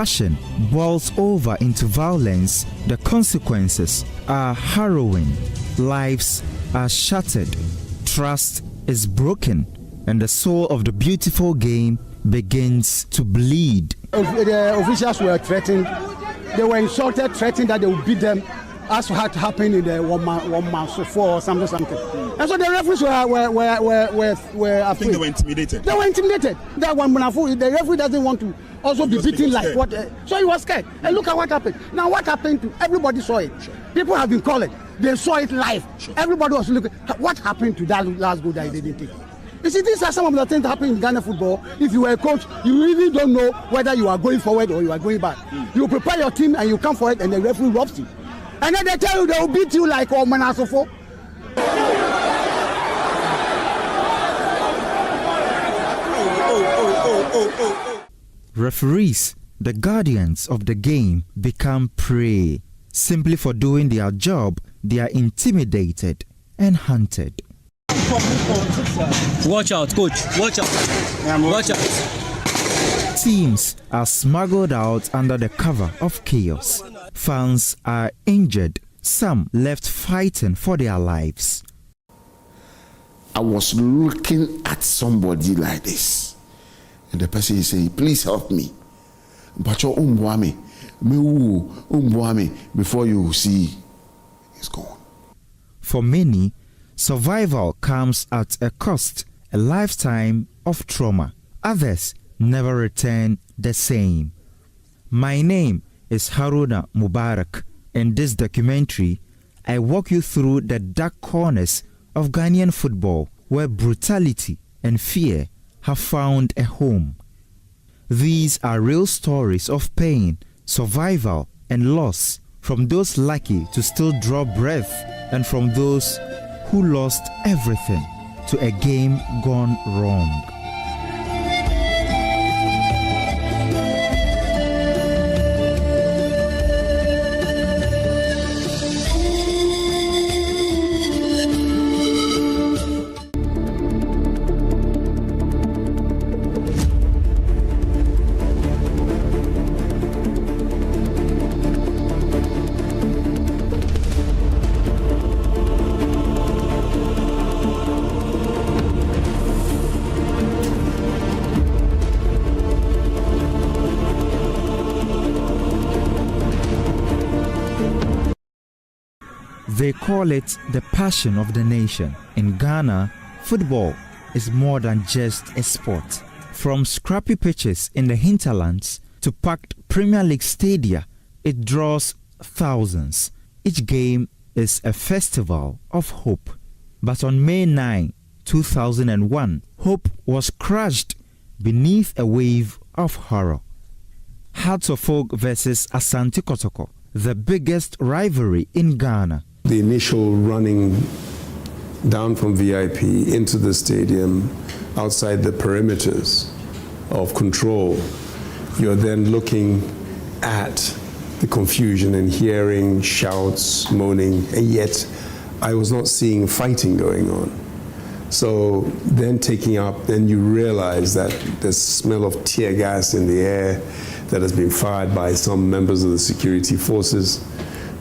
passion boils over into violence, the consequences are harrowing. Lives are shattered, trust is broken, and the soul of the beautiful game begins to bleed. The officials were threatened. They were insulted, threatened that they would beat them, as had happened in the one man so for something. And so the referees were I think they were intimidated. They were intimidated. That one, the referee doesn't want to also be beaten like what. So he was scared. And look at what happened. Now what happened to everybody saw it. Sure. People have been calling. They saw it live. Sure. Everybody was looking. What happened to that last goal that he didn't take? You see, these are some of the things that happen in Ghana football. If you were a coach, you really don't know whether you are going forward or you are going back. You prepare your team and you come forward and the referee robs you. And then they tell you they will beat you like Manasofo. Referees, the guardians of the game, become prey. Simply for doing their job, they are intimidated and hunted. Watch out, coach. Watch out. Watch out. Teams are smuggled out under the cover of chaos. Fans are injured. Some left fighting for their lives. I was looking at somebody like this, and the person is saying, "Please help me." But your before you see, it's gone. For many, survival comes at a cost, a lifetime of trauma. Others never return the same. My name is Haruna Mubarak. In this documentary, I walk you through the dark corners of Ghanaian football where brutality and fear have found a home. These are real stories of pain, survival, and loss from those lucky to still draw breath and from those who lost everything to a game gone wrong. They call it the passion of the nation. In Ghana, football is more than just a sport. From scrappy pitches in the hinterlands to packed Premier League stadia, it draws thousands. Each game is a festival of hope. But on May 9, 2001, hope was crushed beneath a wave of horror. Hearts of Oak versus Asante Kotoko, the biggest rivalry in Ghana. The initial running down from VIP into the stadium, outside the perimeters of control, you're then looking at the confusion and hearing shouts, moaning, and yet I was not seeing fighting going on. So then then you realize that the smell of tear gas in the air that has been fired by some members of the security forces.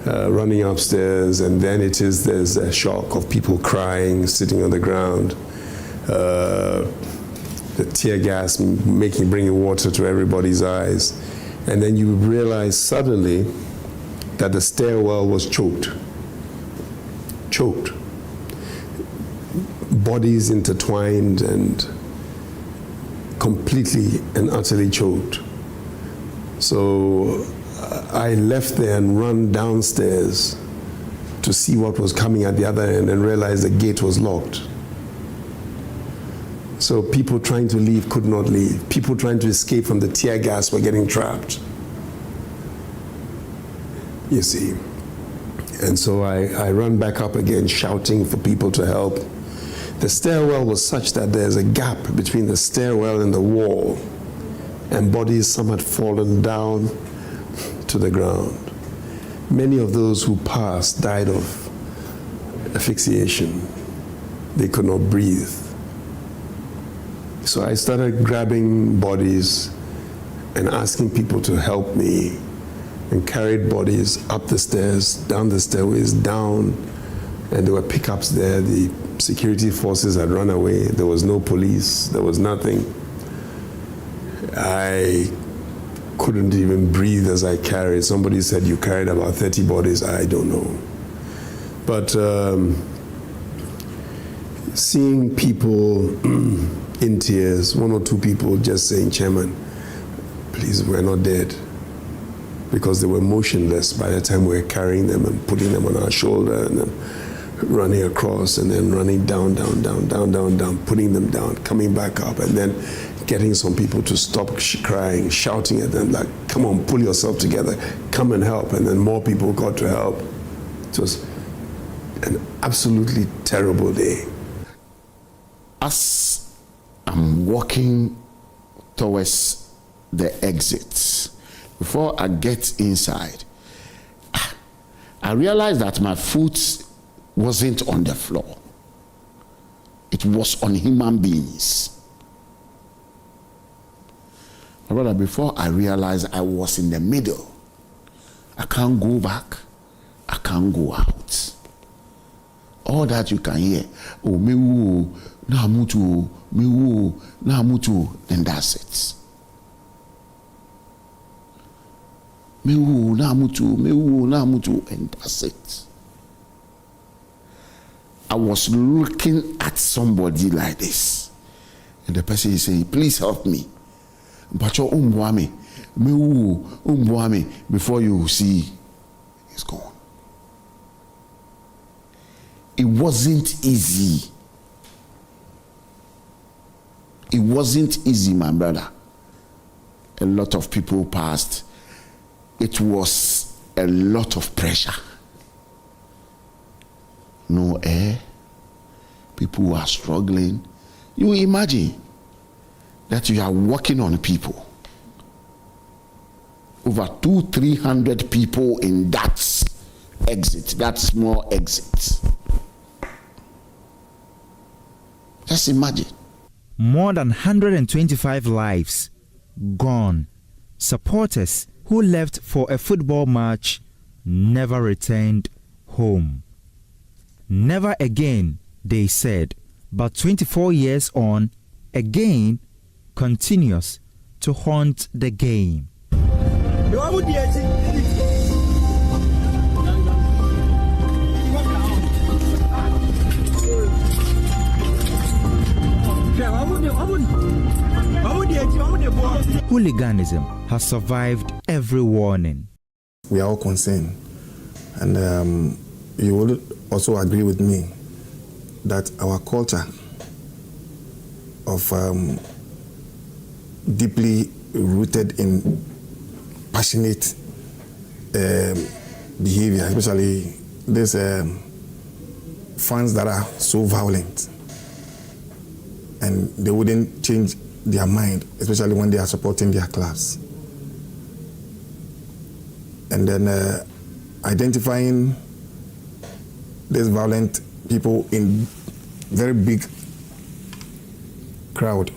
Running upstairs, and then there's a shock of people crying, sitting on the ground, the tear gas bringing water to everybody's eyes, and then you realize suddenly that the stairwell was choked, bodies intertwined and completely and utterly choked. So I left there and ran downstairs to see what was coming at the other end and realized the gate was locked. So people trying to leave could not leave. People trying to escape from the tear gas were getting trapped. You see. And so I ran back up again shouting for people to help. The stairwell was such that there's a gap between the stairwell and the wall, and bodies, some had fallen down to the ground. Many of those who passed died of asphyxiation. They could not breathe. So I started grabbing bodies and asking people to help me, and carried bodies up the stairs, down the stairways, down, and there were pickups there. The security forces had run away. There was no police. There was nothing. I couldn't even breathe as I carried. Somebody said you carried about 30 bodies. I don't know. But seeing people in tears, one or two people just saying, "Chairman, please, we're not dead," because they were motionless by the time we were carrying them and putting them on our shoulder and then running across and then running down, putting them down, coming back up, and then getting some people to stop crying, shouting at them like, "Come on, pull yourself together, come and help." And then more people got to help. It was an absolutely terrible day. As I'm walking towards the exit, before I get inside, I realized that my foot wasn't on the floor. It was on human beings. Brother, before I realized I was in the middle. I can't go back. I can't go out. All that you can hear, "Oh, me woo, na mutu, me woo, na mutu," and that's it. Me woo, na mutu, and that's it. I was looking at somebody like this, and the person is saying, "Please help me. But you me woo, before you see, it's gone." It wasn't easy. It wasn't easy, my brother. A lot of people passed. It was a lot of pressure. No air. People are struggling. You imagine that you are working on people. Over 200-300 people in that exit, that small exit. Just imagine. More than 125 lives gone. Supporters who left for a football match never returned home. Never again, they said, but 24 years on, again continues to haunt the game. Hooliganism has survived every warning. We are all concerned, and you will also agree with me that our culture of deeply rooted in passionate behavior, especially these fans that are so violent, and they wouldn't change their mind, especially when they are supporting their clubs. And then identifying these violent people in very big crowd,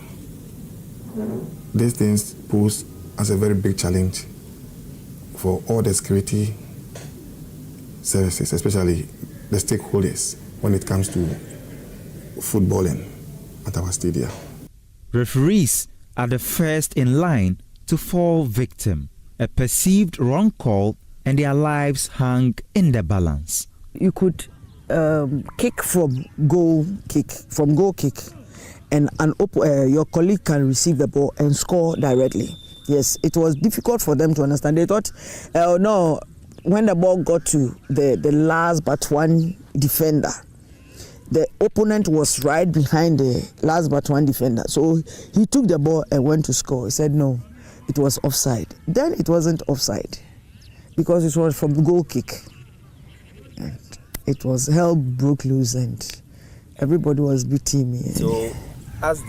these things pose as a very big challenge for all the security services, especially the stakeholders when it comes to footballing at our stadium. Referees are the first in line to fall victim. A perceived wrong call and their lives hang in the balance. You could kick from goal kick, and your colleague can receive the ball and score directly. Yes, it was difficult for them to understand. They thought, no, when the ball got to the last but one defender, the opponent was right behind the last but one defender. So he took the ball and went to score. He said no, it was offside. Then it wasn't offside because it was from the goal kick. And it was hell broke loose and everybody was beating me. So as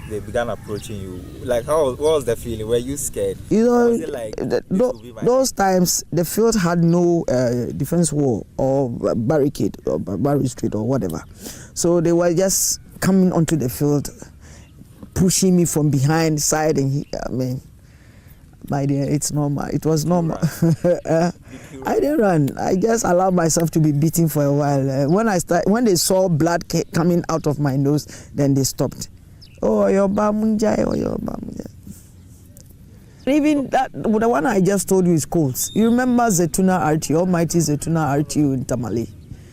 they began approaching you, like what was the feeling? Were you scared? You know, was it like, those times the field had no defense wall or barricade or barricade or whatever. So they were just coming onto the field, pushing me from behind, side, and My dear, it's normal. It was normal. I didn't run. I just allowed myself to be beaten for a while. When they saw blood coming out of my nose, then they stopped. Oh, your bamunjai, Even that, the one I just told you is Colts. You remember Zetuna RTU, Almighty Zetuna RTU in Tamale?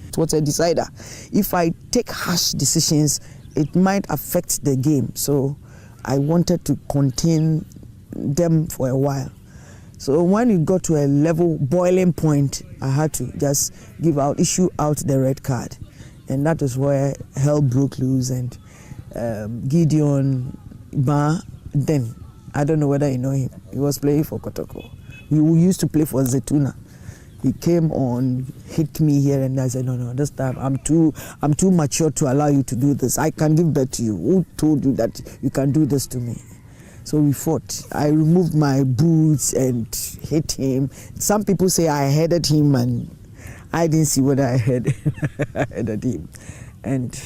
It was a decider. If I take harsh decisions, it might affect the game. So I wanted to contain them for a while. So when it got to a level boiling point, I had to just issue out the red card. And that is where hell broke loose, and Gideon Ba, then, I don't know whether you know him, he was playing for Kotoko. We used to play for Zetuna. He came on, hit me here, and I said, no, this time I'm too mature to allow you to do this. I can give that to you. Who told you that you can do this to me? So we fought. I removed my boots and hit him. Some people say I headed him, and I didn't see whether I headed him. And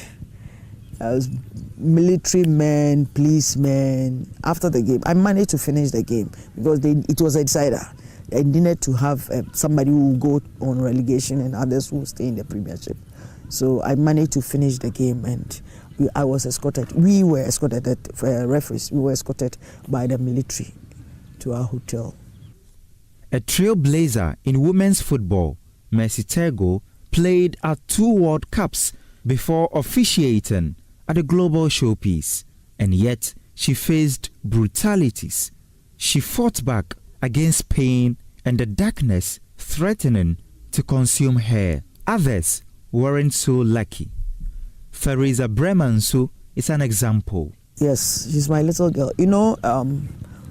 I was military men, policemen. After the game, I managed to finish the game because it was a decider. I needed to have somebody who will go on relegation and others who will stay in the Premiership. So I managed to finish the game, and I was escorted. We were escorted, referees, we were escorted by the military to our hotel. A trailblazer in women's football, Mercy Tego played at 2 World Cups before officiating at the global showpiece, and yet she faced brutalities. She fought back against pain and the darkness threatening to consume her. Others weren't so lucky. Theresa Bremansu is an example. Yes, she's my little girl. You know,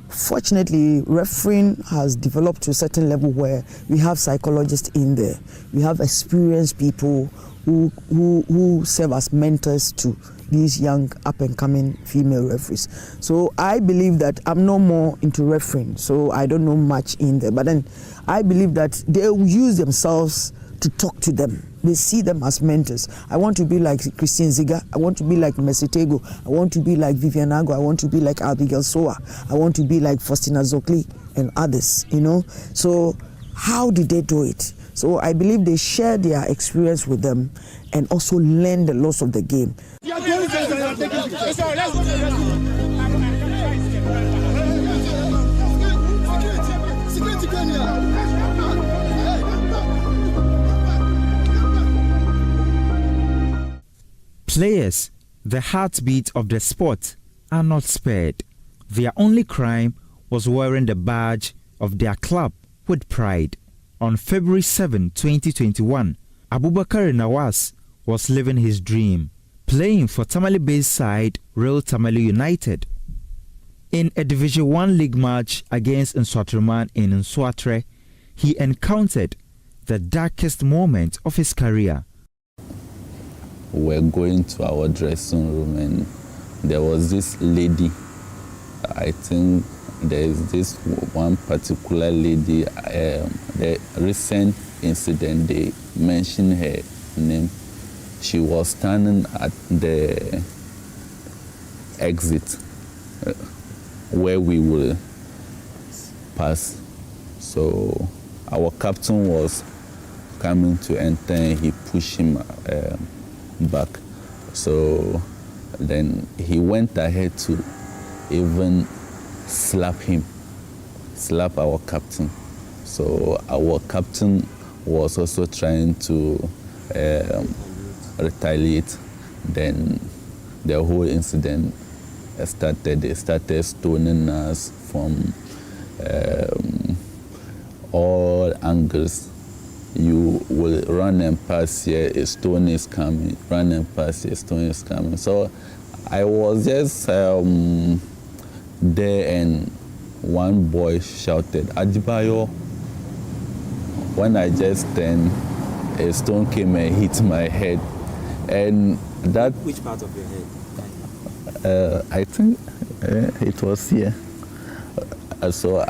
fortunately, refereeing has developed to a certain level where we have psychologists in there. We have experienced people who serve as mentors to these young up-and-coming female referees. So I believe that I'm no more into refereeing, so I don't know much in there. But then I believe that they will use themselves to talk to them. They see them as mentors. I want to be like Christine Ziga. I want to be like Mercy Tego. I want to be like Vivian Ago. I want to be like Abigail Soa. I want to be like Faustina Zokli and others, you know. So how did they do it? So I believe they share their experience with them and also learn the laws of the game. Players, the heartbeat of the sport, are not spared. Their only crime was wearing the badge of their club with pride. On February 7, 2021, Abubakar Nawaz was living his dream, playing for Tamale-based side Real Tamale United. In a Division 1 league match against Nswatreman in Nswatre, he encountered the darkest moment of his career. We were going to our dressing room, and there was this lady. I think there is this one particular lady, the recent incident, they mentioned her name. She was standing at the exit where we will pass. So our captain was coming to enter, and he pushed him back. So then he went ahead to even slap our captain. So our captain was also trying to retaliate. Then the whole incident started. They started stoning us from all angles. You will run and pass here, a stone is coming. Run and pass here, a stone is coming. So I was just there, and one boy shouted, "Adebayo." When I just turned, a stone came and hit my head. And that... Which part of your head? I think it was here. So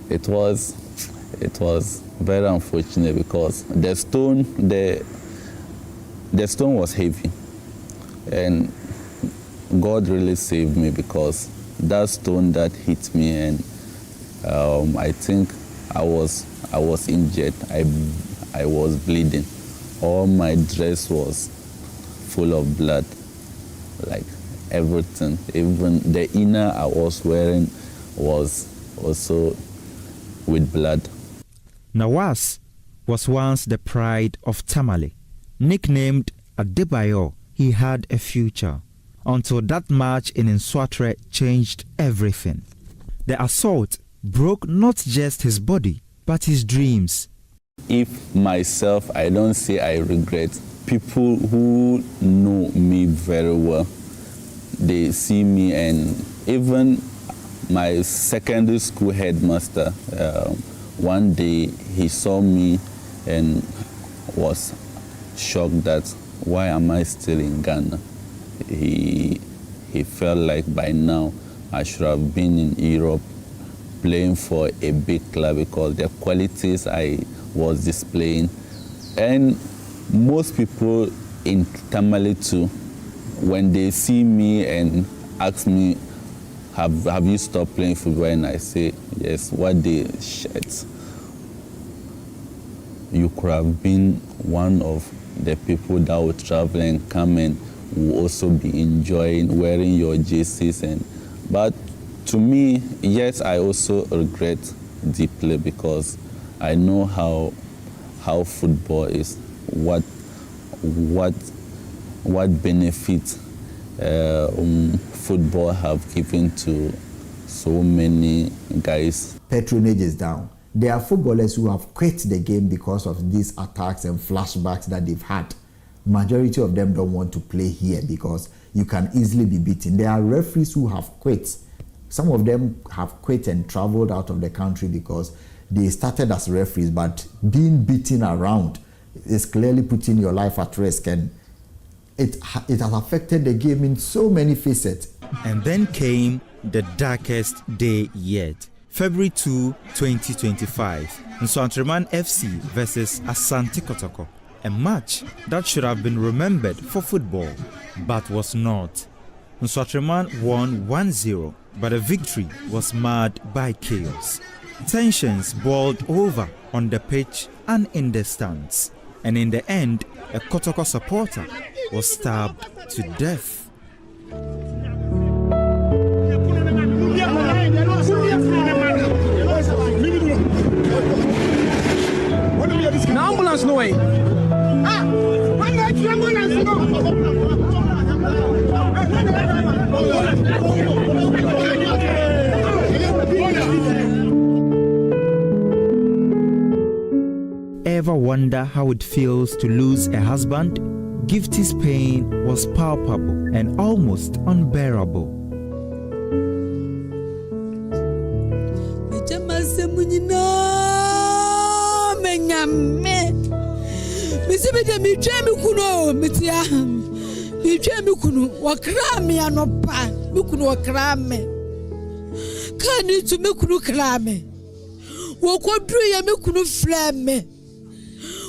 it was very unfortunate because the stone was heavy, and God really saved me because that stone that hit me, and I think I was injured. I was bleeding. All my dress was full of blood, like everything. Even the inner I was wearing was also with blood. Nawas was once the pride of Tamale. Nicknamed Adebayo, he had a future, until that march in Nswatre changed everything. The assault broke not just his body, but his dreams. If myself, I don't say I regret. People who know me very well, they see me, and even my secondary school headmaster, one day he saw me and was shocked that why am I still in Ghana? He felt like by now I should have been in Europe playing for a big club because the qualities I was displaying. And most people in Tamale too, when they see me and ask me, have you stopped playing football? And I say, yes, what they shit. You could have been one of the people that would travel and come and will also be enjoying wearing your jerseys. But to me, yes, I also regret deeply because I know how football is, what benefit football have given to so many guys. Patronage is down. There are footballers who have quit the game because of these attacks and flashbacks that they've had. Majority of them don't want to play here because you can easily be beaten. There are referees who have quit. Some of them have quit and traveled out of the country because they started as referees, but being beaten around is clearly putting your life at risk, and it has affected the game in so many facets. And then came the darkest day yet. February 2, 2025, Nswatreman FC versus Asante Kotoko, a match that should have been remembered for football, but was not. Nswatreman won 1-0, but the victory was marred by chaos. Tensions boiled over on the pitch and in the stands, and in the end, a Kotoko supporter was stabbed to death. Now ambulance no way. Ever wonder how it feels to lose a husband? Gifty's pain was palpable and almost unbearable.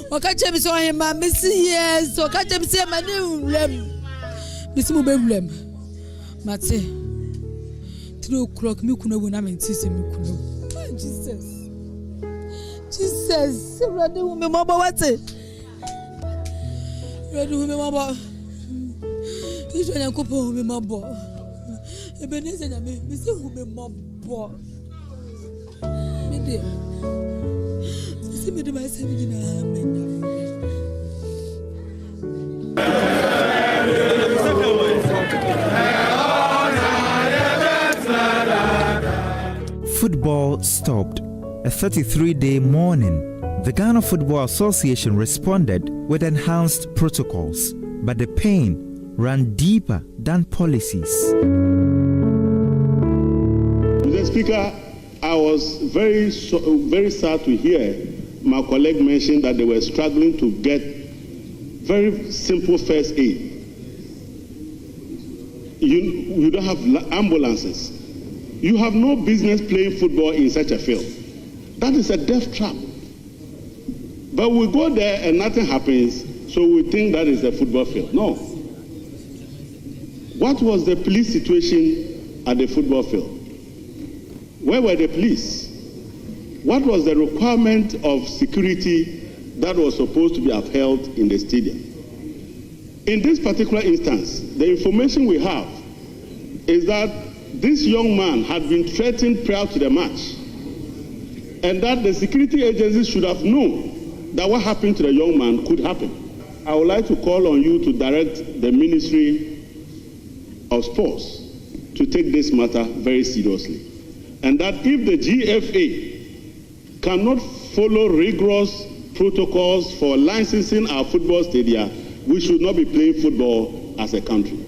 Wakache mi so hema misi yes wakache mi se mani ulem misi mu be ulem mate 3 o'clock mi kuno wona menti se mi kuno Jesus ready hu me mabo wate ready hu me mabo ijo nya kopo hu me mabo ebeneze nya mi se hu me mabo me de Football stopped. A 33-day mourning. The Ghana Football Association responded with enhanced protocols, but the pain ran deeper than policies. Mr. Speaker, I was very sad to hear my colleague mention that they were struggling to get very simple first aid. You don't have ambulances. You have no business playing football in such a field. That is a death trap. But we go there and nothing happens, so we think that is a football field. No. What was the police situation at the football field? Where were the police? What was the requirement of security that was supposed to be upheld in the stadium? In this particular instance, the information we have is that this young man had been threatened prior to the match, and that the security agencies should have known that what happened to the young man could happen. I would like to call on you to direct the Ministry of Sports to take this matter very seriously, and that if the GFA cannot follow rigorous protocols for licensing our football stadia, we should not be playing football as a country.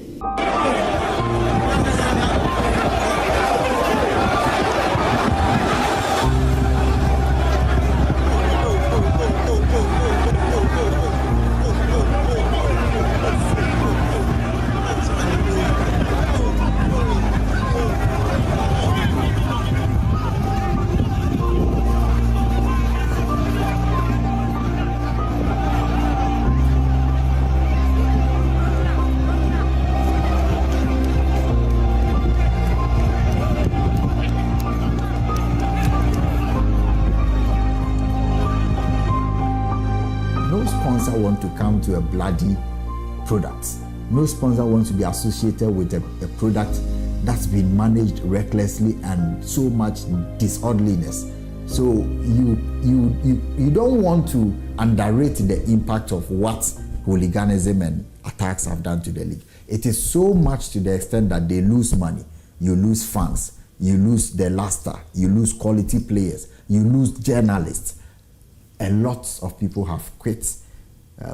Want to come to a bloody product. No sponsor wants to be associated with a product that's been managed recklessly and so much disorderliness. So you don't want to underrate the impact of what hooliganism and attacks have done to the league. It is so much to the extent that they lose money, you lose fans, you lose the luster, you lose quality players, you lose journalists. A lot of people have quit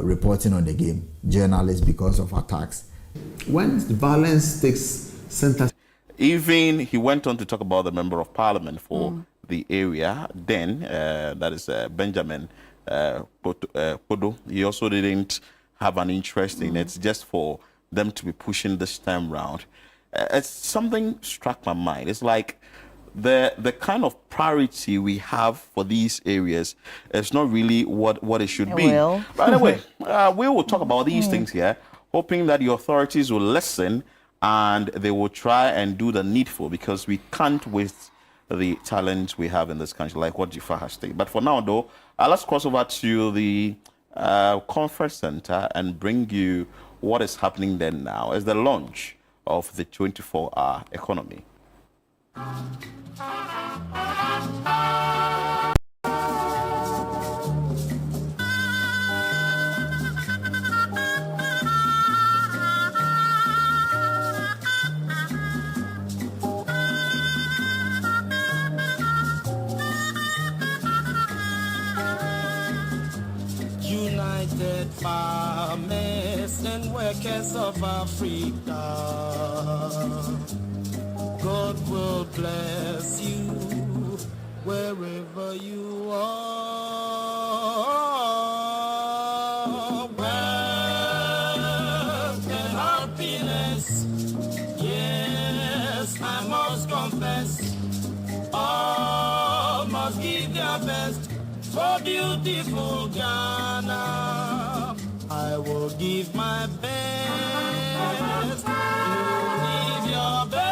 reporting on the game, journalists, because of attacks. When violence takes center. Even he went on to talk about the member of parliament for the area then, that is Benjamin Podo. He also didn't have an interest in it, just for them to be pushing this time round. It's something struck my mind. It's like the kind of priority we have for these areas is not really what it should be. By the way, we will talk about these things here, hoping that the authorities will listen and they will try and do the needful, because we can't waste the talent we have in this country, like what Jifa has stated. But for now, though, let's cross over to the conference center and bring you what is happening there now as the launch of the 24-hour economy. United Farmers and Workers of Africa, God will bless you wherever you are. Wealth and happiness, yes, I must confess, all must give their best for beautiful Ghana. I will give my best, you give your best.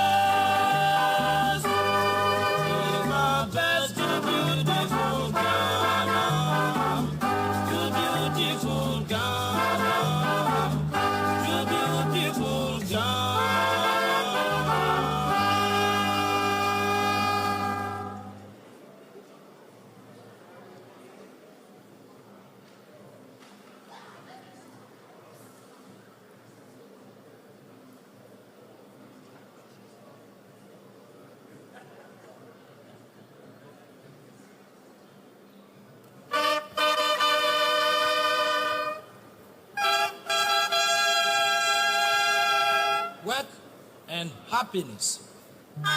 Work and happiness. I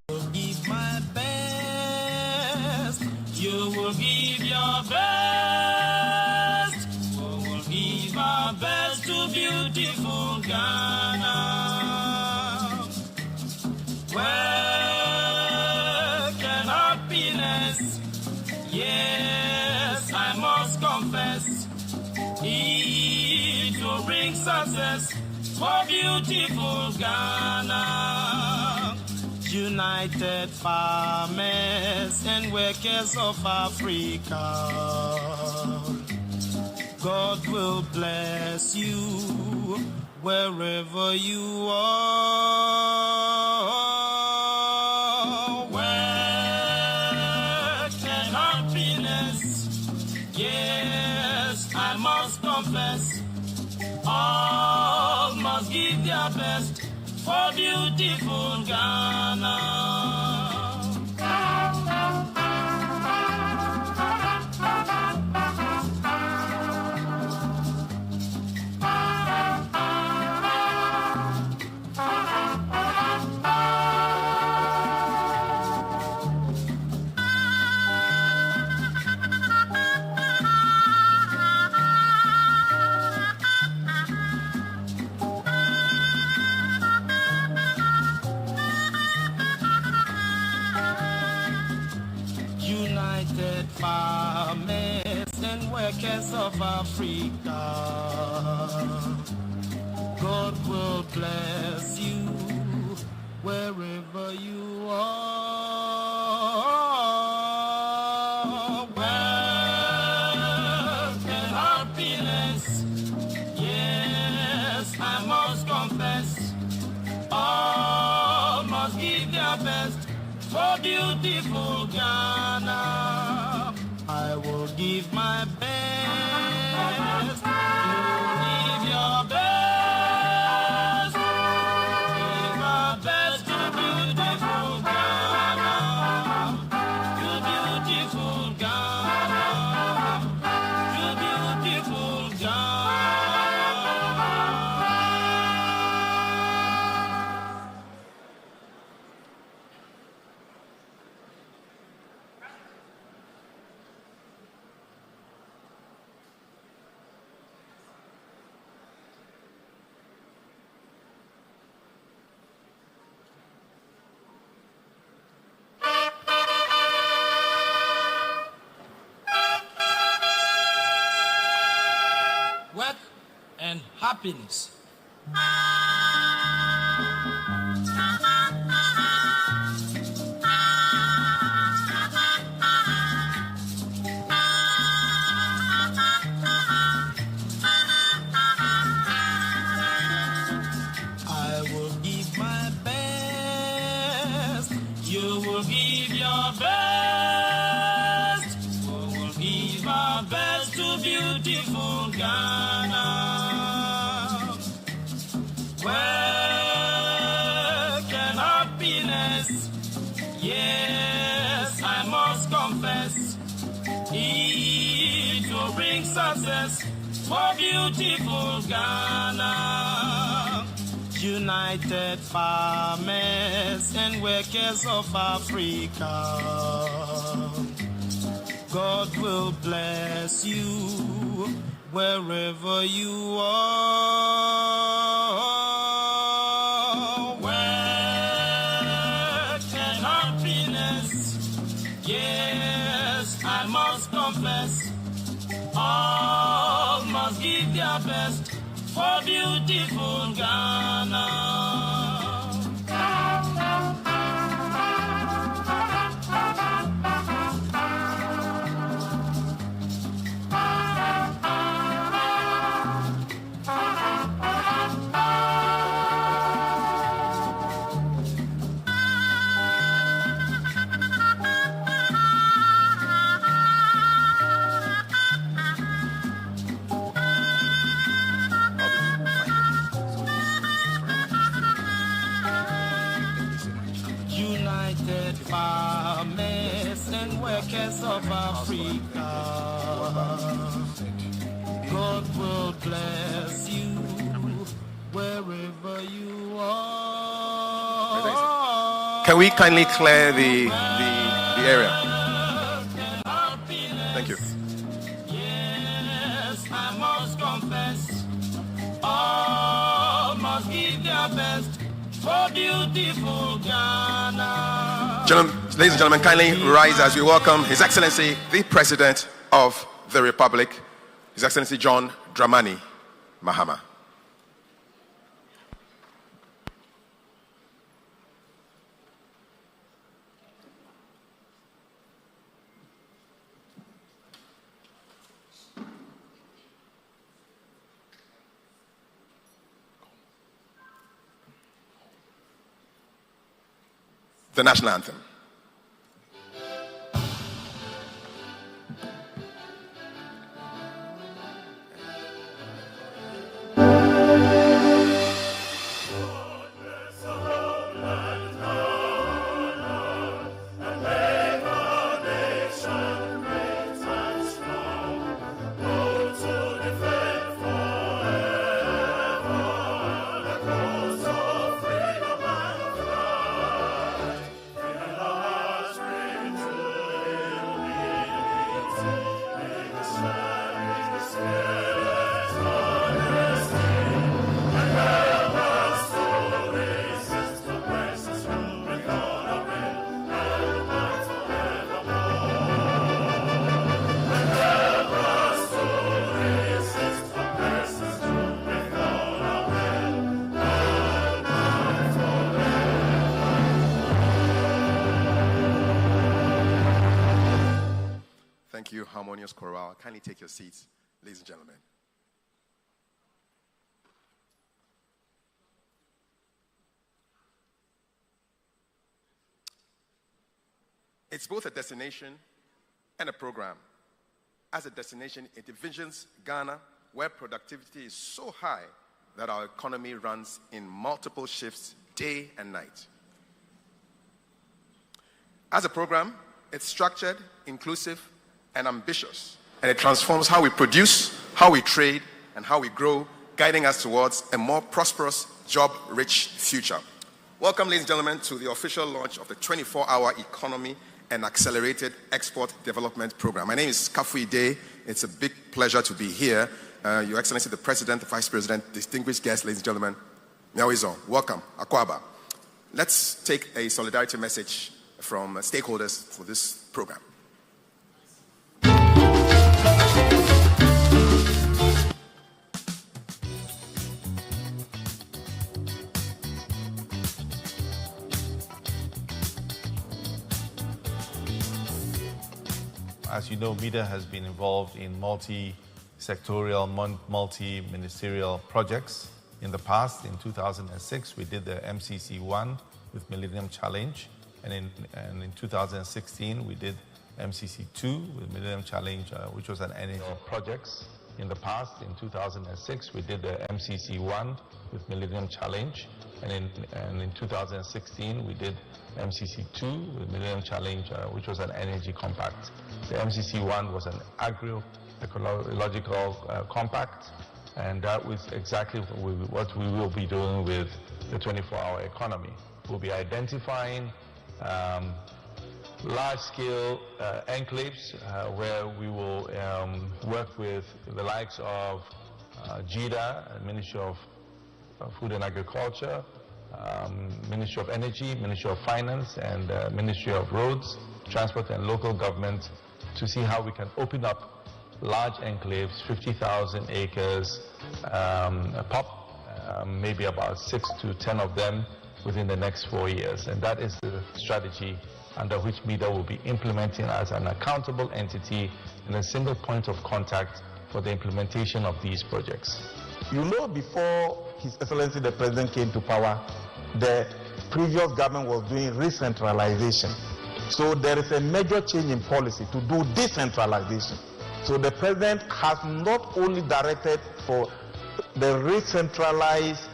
will give my best, you will give your best, we will give our best to beautiful Ghana. success for beautiful Ghana. United farmers and workers of Africa, God will bless you wherever you are. Work and happiness, yes, I must confess, all must give their best for beautiful Ghana. United farmers and workers of Africa, God will bless you wherever you are. Wealth and happiness, yes, I must confess, all must give their best for beautiful Ghana. I will give my best. You give your best. Give my best to beautiful Ghana. To beautiful Ghana. To beautiful Ghana. Work and happiness. I will give my best. You will give your best. We will give our best to beautiful Ghana. Work and happiness, yes, I must confess, it will bring success for beautiful Ghana. United farmers and workers of Africa, God will bless you wherever you are. Work and happiness, yes, I must confess, all must give their best for beautiful Ghana. United farmers and workers of Africa, God will bless you wherever you are. Can we kindly clear the area? Thank you. Yes, I must confess, all must give their best for beautiful Ghana. Ladies and gentlemen, kindly rise as we welcome His Excellency, the President of the Republic, His Excellency John Dramani Mahama. the national anthem. Thank you, Harmonious Chorale. Kindly take your seats, ladies and gentlemen. It's both a destination and a program. As a destination, it envisions Ghana, where productivity is so high that our economy runs in multiple shifts, day and night. As a program, it's structured, inclusive, and ambitious, and it transforms how we produce, how we trade, and how we grow, guiding us towards a more prosperous, job-rich future. Welcome, ladies and gentlemen, to the official launch of the 24-hour economy and accelerated export development program. My name is Kafui Day. It's a big pleasure to be here. Your Excellency, the President, the Vice President, distinguished guests, ladies and gentlemen, Miawizo, welcome, Akwaba. Let's take a solidarity message from stakeholders for this program. As you know, MEDA has been involved in multi-sectorial, multi-ministerial projects in the past. In 2006, we did the MCC1 with Millennium Challenge, and in 2016, we did MCC2 with Millennium Challenge, which was an energy projects. In the past, in 2006, we did the MCC1 with Millennium Challenge, and in 2016, we did MCC2 with Millennium Challenge, which was an energy compact. The MCC1 was an agro-ecological compact, and that was exactly what we will be doing with the 24-hour economy. We'll be identifying large-scale enclaves where we will work with the likes of GIDA, Ministry of Food and Agriculture, Ministry of Energy, Ministry of Finance, and Ministry of Roads, Transport and Local Government to see how we can open up large enclaves, 50,000 acres, maybe about 6 to 10 of them within the next 4 years. And that is the strategy under which MEDA will be implementing as an accountable entity and a single point of contact for the implementation of these projects. You know, before His Excellency the President came to power, the previous government was doing re-centralization. So there is a major change in policy to do decentralization. So the President has not only directed for the re-centralized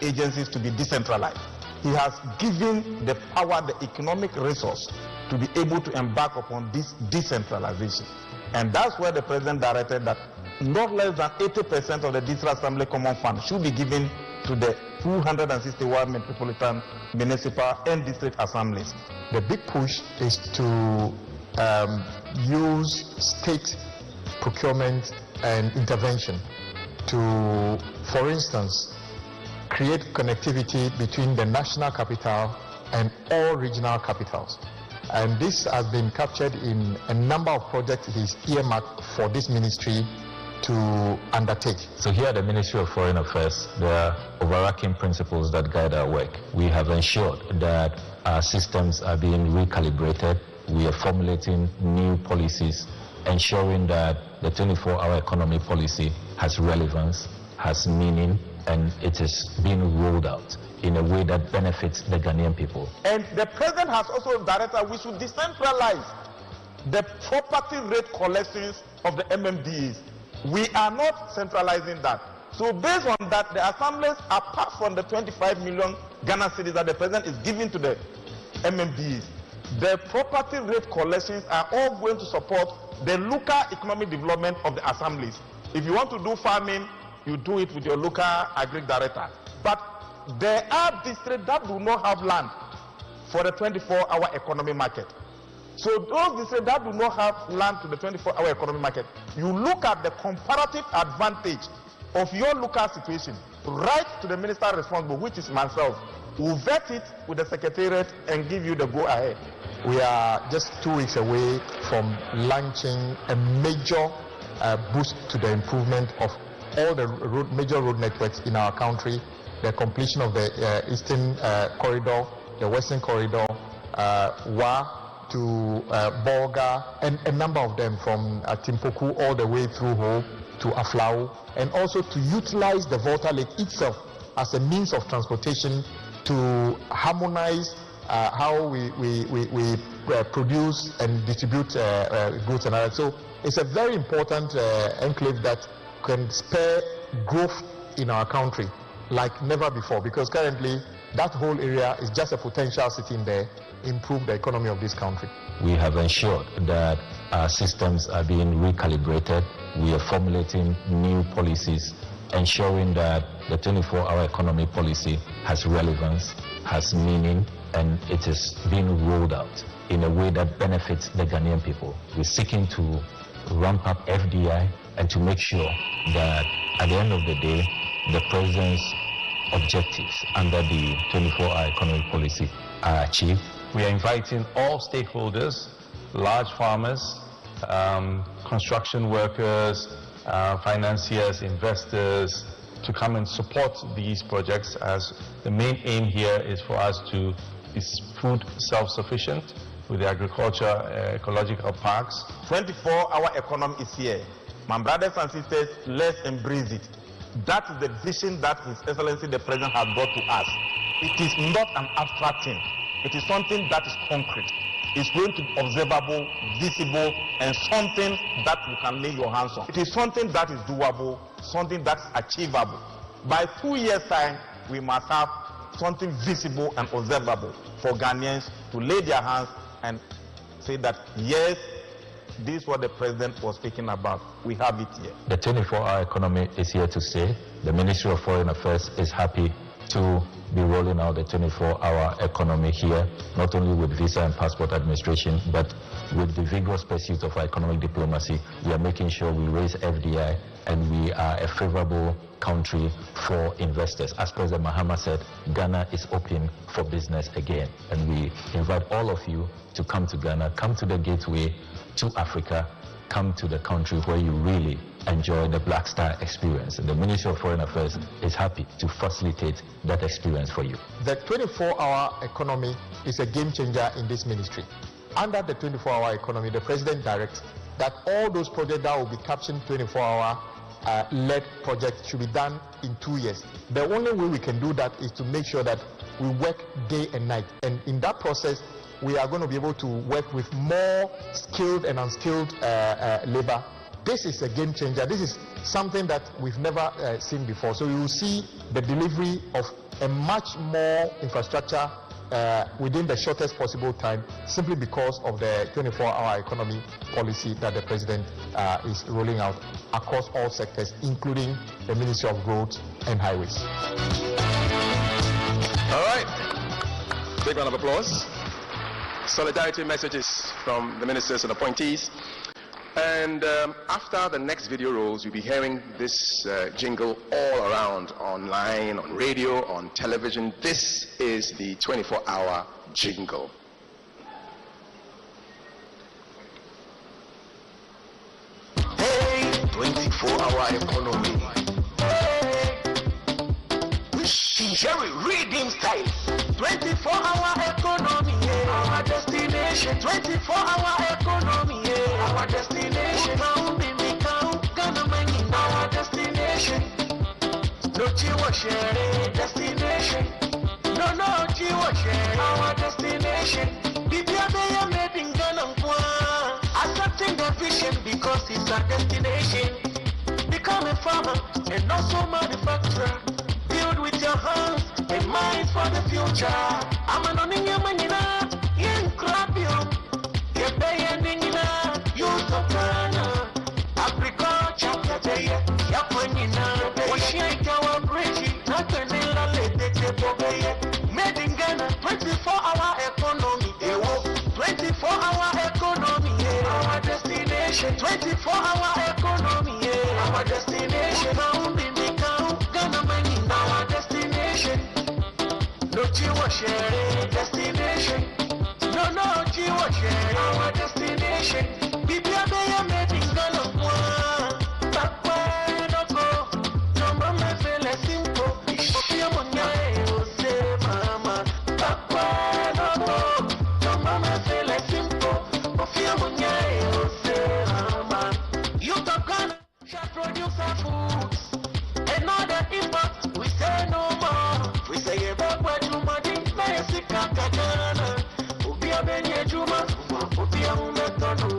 agencies to be decentralized, he has given the power, the economic resource to be able to embark upon this decentralization. And that's where the President directed that not less than 80% of the District Assembly Common Fund should be given to the 261 metropolitan, municipal, and district assemblies. The big push is to use state procurement and intervention to, for instance, create connectivity between the national capital and all regional capitals. And this has been captured in a number of projects it is earmarked for this ministry to undertake. So here at the Ministry of Foreign Affairs, there are overarching principles that guide our work. We have ensured that our systems are being recalibrated. We are formulating new policies, ensuring that the 24-hour economy policy has relevance, has meaning, and it is being rolled out in a way that benefits the Ghanaian people. And the president has also directed we should decentralize the property rate collections of the MMDs. We are not centralizing that. So based on that, the assemblies, apart from the 25 million Ghana cedis that the president is giving to the MMDs, the property rate collections are all going to support the local economic development of the assemblies. If you want to do farming, you do it with your local agri director. But there are districts that do not have land for the 24-hour economy market. So those districts that do not have land to the 24-hour economy market, you look at the comparative advantage of your local situation, write to the minister responsible, which is myself, who vet it with the secretariat and give you the go-ahead. We are just 2 weeks away from launching a major boost to the improvement of all the major road networks in our country, the completion of the Eastern Corridor, the Western Corridor, WA to Bolga, and a number of them from Timpoku all the way through Ho to Aflao, and also to utilize the Volta Lake itself as a means of transportation to harmonize how we produce and distribute goods and others. So it's a very important enclave that can spur growth in our country like never before, because currently that whole area is just a potential sitting there, improve the economy of this country. We have ensured that our systems are being recalibrated. We are formulating new policies, ensuring that the 24-hour economy policy has relevance, has meaning, and it is being rolled out in a way that benefits the Ghanaian people. We're seeking to ramp up FDI and to make sure that at the end of the day, the president's objectives under the 24-hour economic policy are achieved. We are inviting all stakeholders, large farmers, construction workers, financiers, investors, to come and support these projects, as the main aim here is for us to be food self-sufficient with the agriculture, ecological parks. 24-hour economy is here. My brothers and sisters, let's embrace it. That is the vision that His Excellency the President has brought to us. It is not an abstract thing. It is something that is concrete. It's going to be observable, visible, and something that you can lay your hands on. It is something that is doable, something that is achievable. By 2 years' time, we must have something visible and observable for Ghanaians to lay their hands and say that, yes, this is what the president was speaking about. We have it here. The 24-hour economy is here to stay. The Ministry of Foreign Affairs is happy to be rolling out the 24-hour economy here, not only with visa and passport administration, but with the vigorous pursuit of our economic diplomacy. We are making sure we raise FDI, and we are a favorable country for investors. As President Mahama said, Ghana is open for business again, and we invite all of you to come to Ghana, come to the gateway to Africa, come to the country where you really enjoy the Black Star experience. And the Ministry of Foreign Affairs is happy to facilitate that experience for you. The 24-hour economy is a game changer in this ministry. Under the 24-hour economy, the president directs that all those projects that will be captioned 24-hour led projects should be done in 2 years. The only way we can do that is to make sure that we work day and night. And in that process, we are going to be able to work with more skilled and unskilled labor. This is a game changer. This is something that we've never seen before. So you will see the delivery of a much more infrastructure within the shortest possible time, simply because of the 24-hour economy policy that the president is rolling out across all sectors, including the Ministry of Roads and Highways. All right. Big round of applause. Solidarity messages from the ministers and appointees. And after the next video rolls, you'll be hearing this jingle all around, online, on radio, on television. This is the 24-hour jingle. Hey, 24-hour economy. Jerry, redeem style. 24-hour economy, yeah. Our destination. 24-hour economy, yeah. Our destination. Our destination. No Chiwa Shere destination. No Chiwa Shere our destination. Bibia made in Ghana. Accepting the vision because it's a destination. Become a farmer and also manufacturer. Build with your hands and minds for the future. I'm an onion, young crab, you pay ending use of Ghana. Agriculture, Yapanina, Ocean Tower Bridge, Natanilla, made in Ghana, 24-hour economy, 24-hour economy, our destination, 24-hour economy, our destination, found in the count, Ghana money, our destination, no Chiwa Shere destination, no Chiwa Shere, our destination, Bibia Bay made in Ghana, no mama feel a simple, say mama, no mama feel a simple, you talk Ghana, shall produce our foods, and all the imports, we say no more, we say about what you money, basic Ghana, Ubia Benya Juma, Ubia Umetono.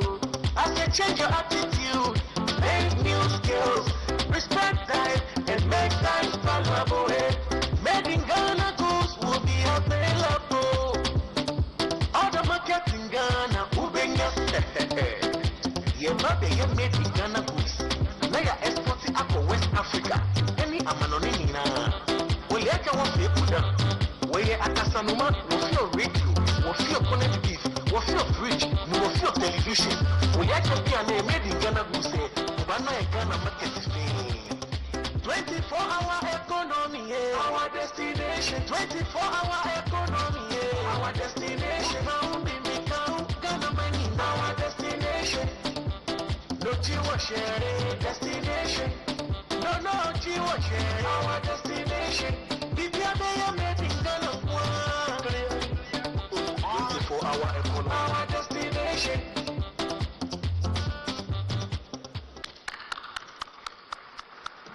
As you change your attitude, make new skills, respect time, and make time valuable. Made in Ghana goods will be available. All the market in Ghana, Ubenya, you made in Ghana goods. Now you're exporting up to West Africa. Any Amanonina, we let you want to put down. We are at Casanoma, we feel radio, we feel connected beef, we feel fridge, we feel television. We like to be a name made in Ghana goods. Ghana market is 24-hour economy, our destination. 24-hour economy, our destination. Found in the count, Ghana money, our destination. No Chiwa Shere destination. No Chiwa Shere our destination. Bibia Bay made in Ghana. 24-hour economy, our destination.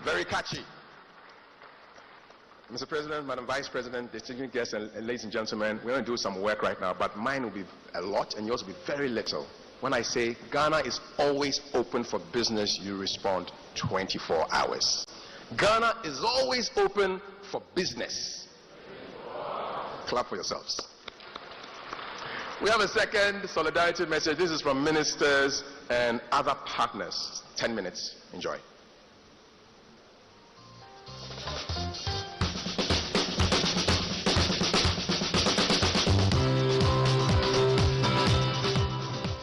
Very catchy. Mr. President, Madam Vice President, distinguished guests, and ladies and gentlemen, we're going to do some work right now, but mine will be a lot and yours will be very little. When I say Ghana is always open for business, you respond 24 hours. Ghana is always open for business. Clap for yourselves. We have a second solidarity message. This is from ministers and other partners. 10 minutes. Enjoy.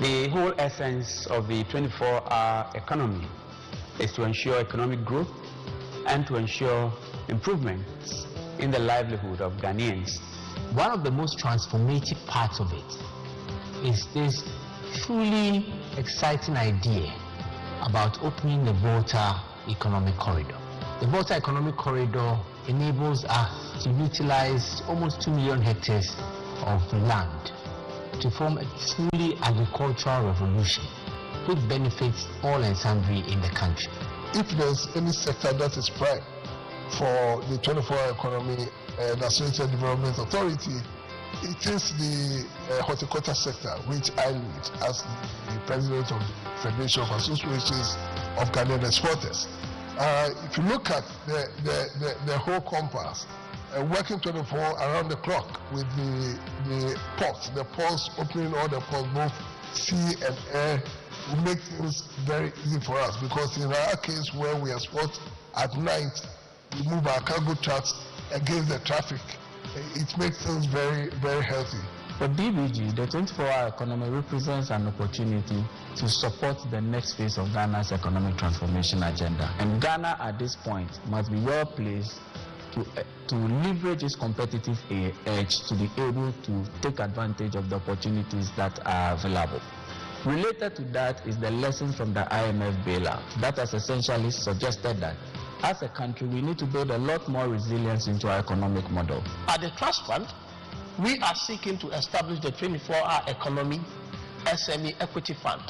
The whole essence of the 24-hour economy is to ensure economic growth and to ensure improvements in the livelihood of Ghanaians. One of the most transformative parts of it is this truly exciting idea about opening the Volta Economic Corridor. The Volta Economic Corridor enables us to utilize almost 2 million hectares of land to form a truly agricultural revolution which benefits all and sundry in the country. If there's any sector that is prime for the 24-hour economy and Associated Development Authority, it is the horticulture sector, which I lead as the president of the Federation of Associations of Ghanaian Exporters. If you look at the whole compass, working 24 around the clock with the ports opening all the ports, both sea and air, will make things very easy for us, because in our case where we export at night, we move our cargo trucks against the traffic. It makes things very, very healthy. For DBG, the 24-hour economy represents an opportunity to support the next phase of Ghana's economic transformation agenda. And Ghana at this point must be well placed to leverage its competitive edge to be able to take advantage of the opportunities that are available. Related to that is the lessons from the IMF bailout that has essentially suggested that as a country we need to build a lot more resilience into our economic model. At the Trust Fund, we are seeking to establish the 24-hour economy SME Equity Fund,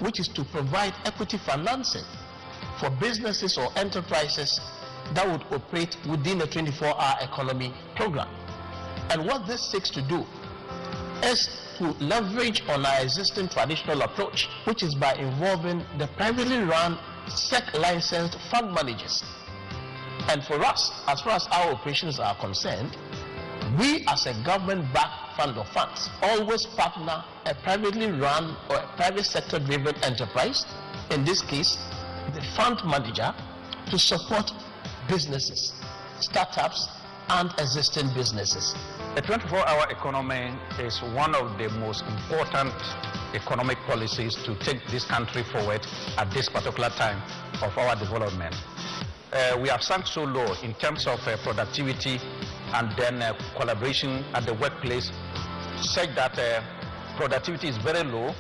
which is to provide equity financing for businesses or enterprises that would operate within the 24-hour economy program. And what this seeks to do is to leverage on our existing traditional approach, which is by involving the privately run SEC licensed fund managers. And for us, as far as our operations are concerned, we as a government-backed fund of funds always partner a privately run or a private sector driven enterprise, in this case the fund manager, to support businesses, startups and existing businesses. The 24-hour economy is one of the most important economic policies to take this country forward at this particular time of our development. We have sunk so low in terms of productivity and then collaboration at the workplace, such that productivity is very low.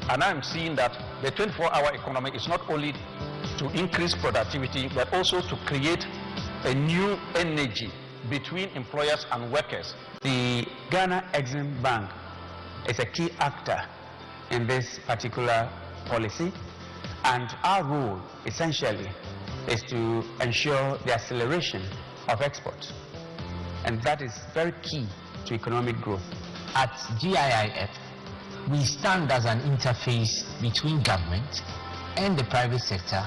And I'm seeing that the 24-hour economy is not only to increase productivity, but also to create a new energy between employers and workers. The Ghana Exim Bank is a key actor in this particular policy, and our role essentially is to ensure the acceleration of exports, and that is very key to economic growth. At GIIF, we stand as an interface between government and the private sector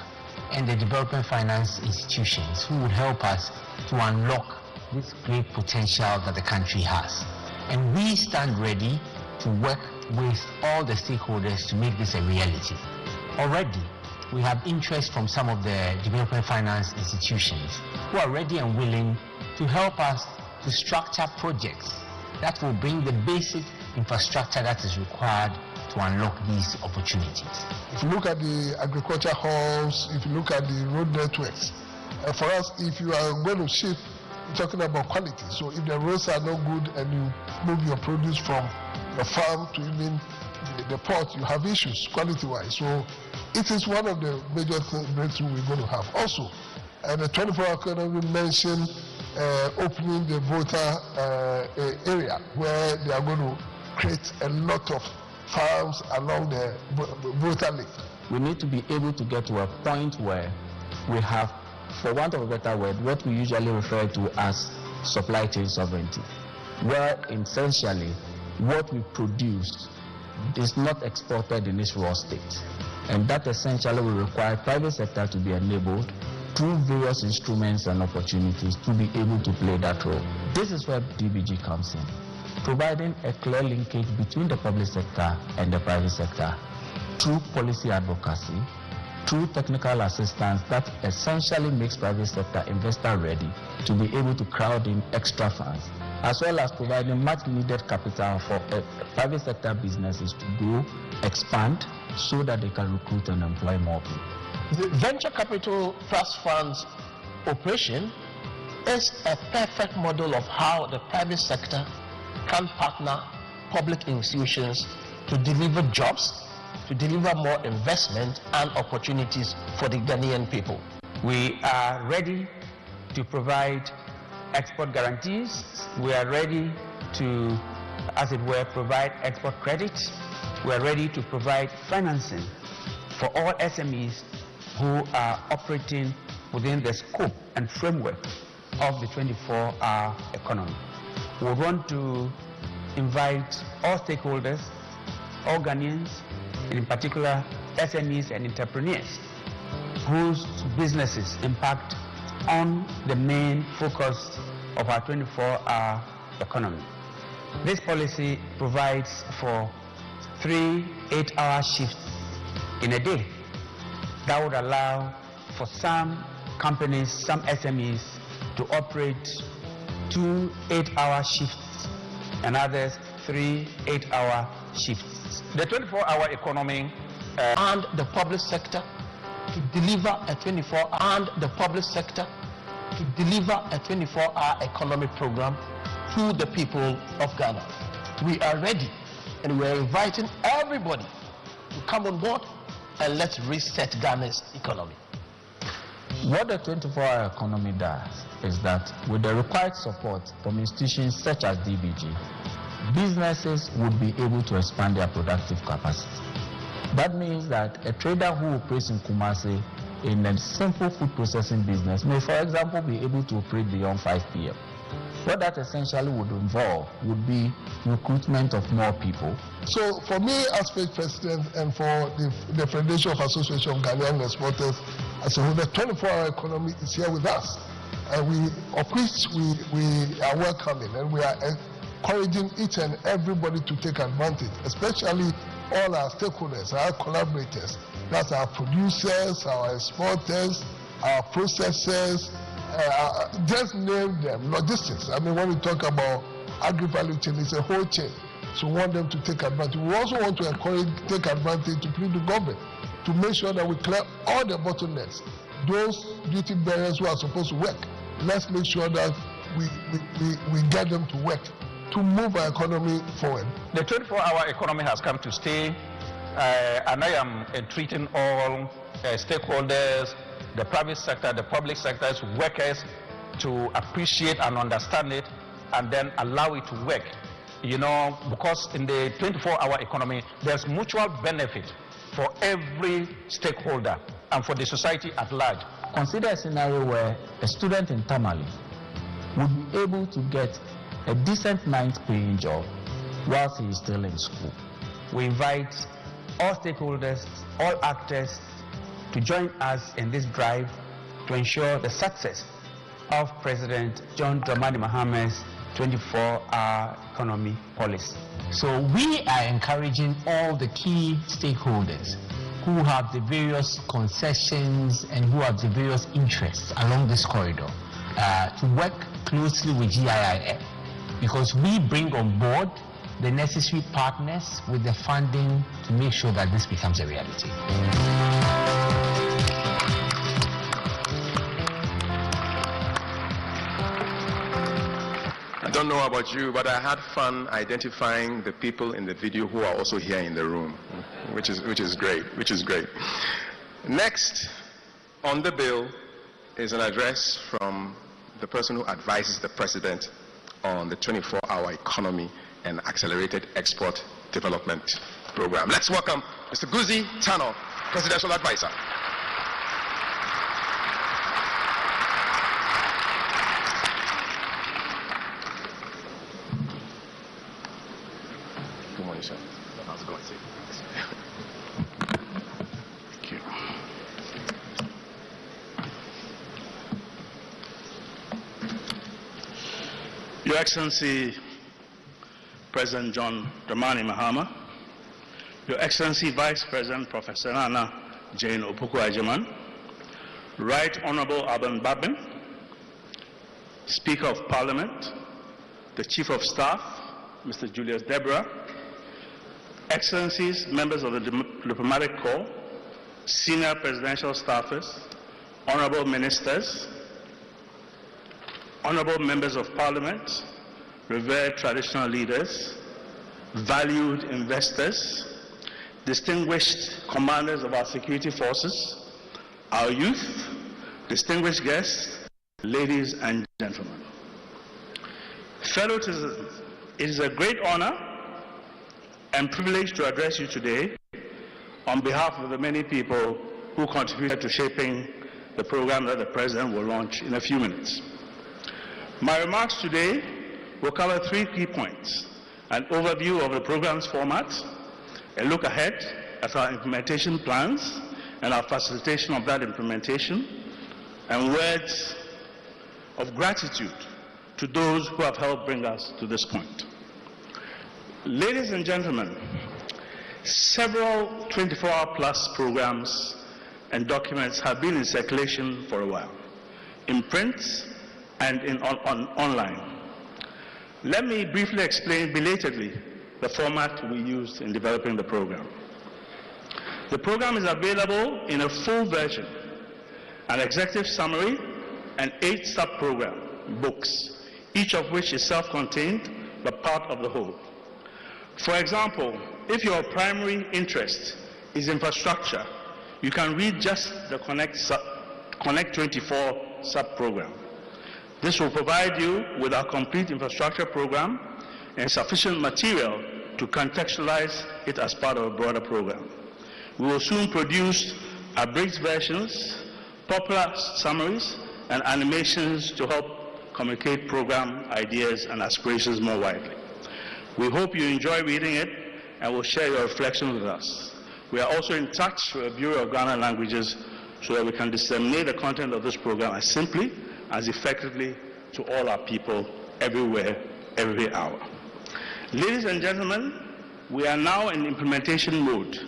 and the development finance institutions who would help us to unlock this great potential that the country has. And we stand ready to work with all the stakeholders to make this a reality. Already, we have interest from some of the development finance institutions who are ready and willing to help us to structure projects that will bring the basic infrastructure that is required to unlock these opportunities. If you look at the agriculture halls, if you look at the road networks, for us, if you are going to ship, you're talking about quality. So if the roads are not good and you move your produce from the farm to even the port, you have issues quality-wise. So it is one of the major breakthroughs we're going to have. Also, the 24-hour economy mentioned opening the Volta area where they are going to create a lot of farms along the Volta Lake. We need to be able to get to a point where we have, for want of a better word, what we usually refer to as supply chain sovereignty, where essentially what we produce is not exported in its raw state. And that essentially will require private sector to be enabled through various instruments and opportunities to be able to play that role. This is where DBG comes in, providing a clear linkage between the public sector and the private sector through policy advocacy, through technical assistance that essentially makes private sector investor ready to be able to crowd in extra funds, as well as providing much needed capital for private sector businesses to grow, expand, so that they can recruit and employ more people. The venture capital trust funds operation is a perfect model of how the private sector can partner public institutions to deliver jobs, to deliver more investment and opportunities for the Ghanaian people. We are ready to provide export guarantees. We are ready to, as it were, provide export credit. We are ready to provide financing for all SMEs who are operating within the scope and framework of the 24-hour economy. We want to invite all stakeholders, all Ghanaians, and in particular SMEs and entrepreneurs whose businesses impact on the main focus of our 24-hour economy. This policy provides for 3 8-hour shifts in a day. That would allow for some companies, some SMEs, to operate 2 8-hour shifts and others 3 8-hour shifts. The 24-hour economy and the public sector to deliver a 24-hour and the public sector to deliver a 24-hour economic program to the people of Ghana. We are ready and we are inviting everybody to come on board and let's reset Ghana's economy. What the 24-hour economy does is that with the required support from institutions such as DBG, businesses would be able to expand their productive capacity. That means that a trader who operates in Kumasi in a simple food processing business may, for example, be able to operate beyond 5 p.m. What that essentially would involve would be recruitment of more people. So for me as State President and for the Federation of Association of Ghanaian Exporters, as a whole, the 24-hour economy is here with us. And of which we are welcoming, and we are encouraging each and everybody to take advantage, especially all our stakeholders, our collaborators. That's our producers, our exporters, our processors, just name them, logistics. I mean, when we talk about agri-value chain, it's a whole chain. So we want them to take advantage. We also want to encourage, take advantage to plead the government to make sure that we clear all the bottlenecks. Those duty bearers who are supposed to work, let's make sure that we get them to work to move our economy forward. The 24-hour economy has come to stay, and I am entreating all stakeholders, the private sector, the public sectors, workers, to appreciate and understand it and then allow it to work. You know, because in the 24-hour economy, there's mutual benefit for every stakeholder and for the society at large. Consider a scenario where a student in Tamale would be able to get a decent ninth paying job whilst he is still in school. We invite all stakeholders, all actors to join us in this drive to ensure the success of President John Dramani Mahama's 24-hour economy policy. So we are encouraging all the key stakeholders who have the various concessions and who have the various interests along this corridor to work closely with GIIF, because we bring on board the necessary partners with the funding to make sure that this becomes a reality. I don't know about you, but I had fun identifying the people in the video who are also here in the room, which is great. Next on the bill is an address from the person who advises the president on the 24-hour economy and accelerated export development program. Let's welcome Mr. Guzi Tano, presidential advisor. Good morning, sir. How's it going, sir? Thank you. Your Excellency, President John Dramani Mahama, Your Excellency Vice President Professor Nana Jane Opoku-Agyeman, Right Honorable Alban Babin, Speaker of Parliament, the Chief of Staff, Mr. Julius Deborah, Excellencies, members of the Diplomatic Corps, senior presidential staffers, honorable ministers, honorable members of Parliament, revered traditional leaders, valued investors, distinguished commanders of our security forces, our youth, distinguished guests, ladies and gentlemen. Fellow citizens, it is a great honor and privilege to address you today on behalf of the many people who contributed to shaping the program that the President will launch in a few minutes. My remarks today will cover 3 key points: an overview of the program's format, a look ahead at our implementation plans and our facilitation of that implementation, and words of gratitude to those who have helped bring us to this point. Ladies and gentlemen, several 24-hour plus programs and documents have been in circulation for a while, in print and online. Let me briefly explain belatedly the format we used in developing the program. The program is available in a full version, an executive summary, and 8 sub-program books, each of which is self-contained but part of the whole. For example, if your primary interest is infrastructure, you can read just the Connect 24 sub-program. This will provide you with our complete infrastructure program and sufficient material to contextualize it as part of a broader program. We will soon produce abridged versions popular summaries, and animations to help communicate program ideas and aspirations more widely. We hope you enjoy reading it and will share your reflections with us. We are also in touch with the Bureau of Ghana Languages so that we can disseminate the content of this program as simply, as effectively to all our people everywhere, every hour. Ladies and gentlemen, we are now in implementation mode.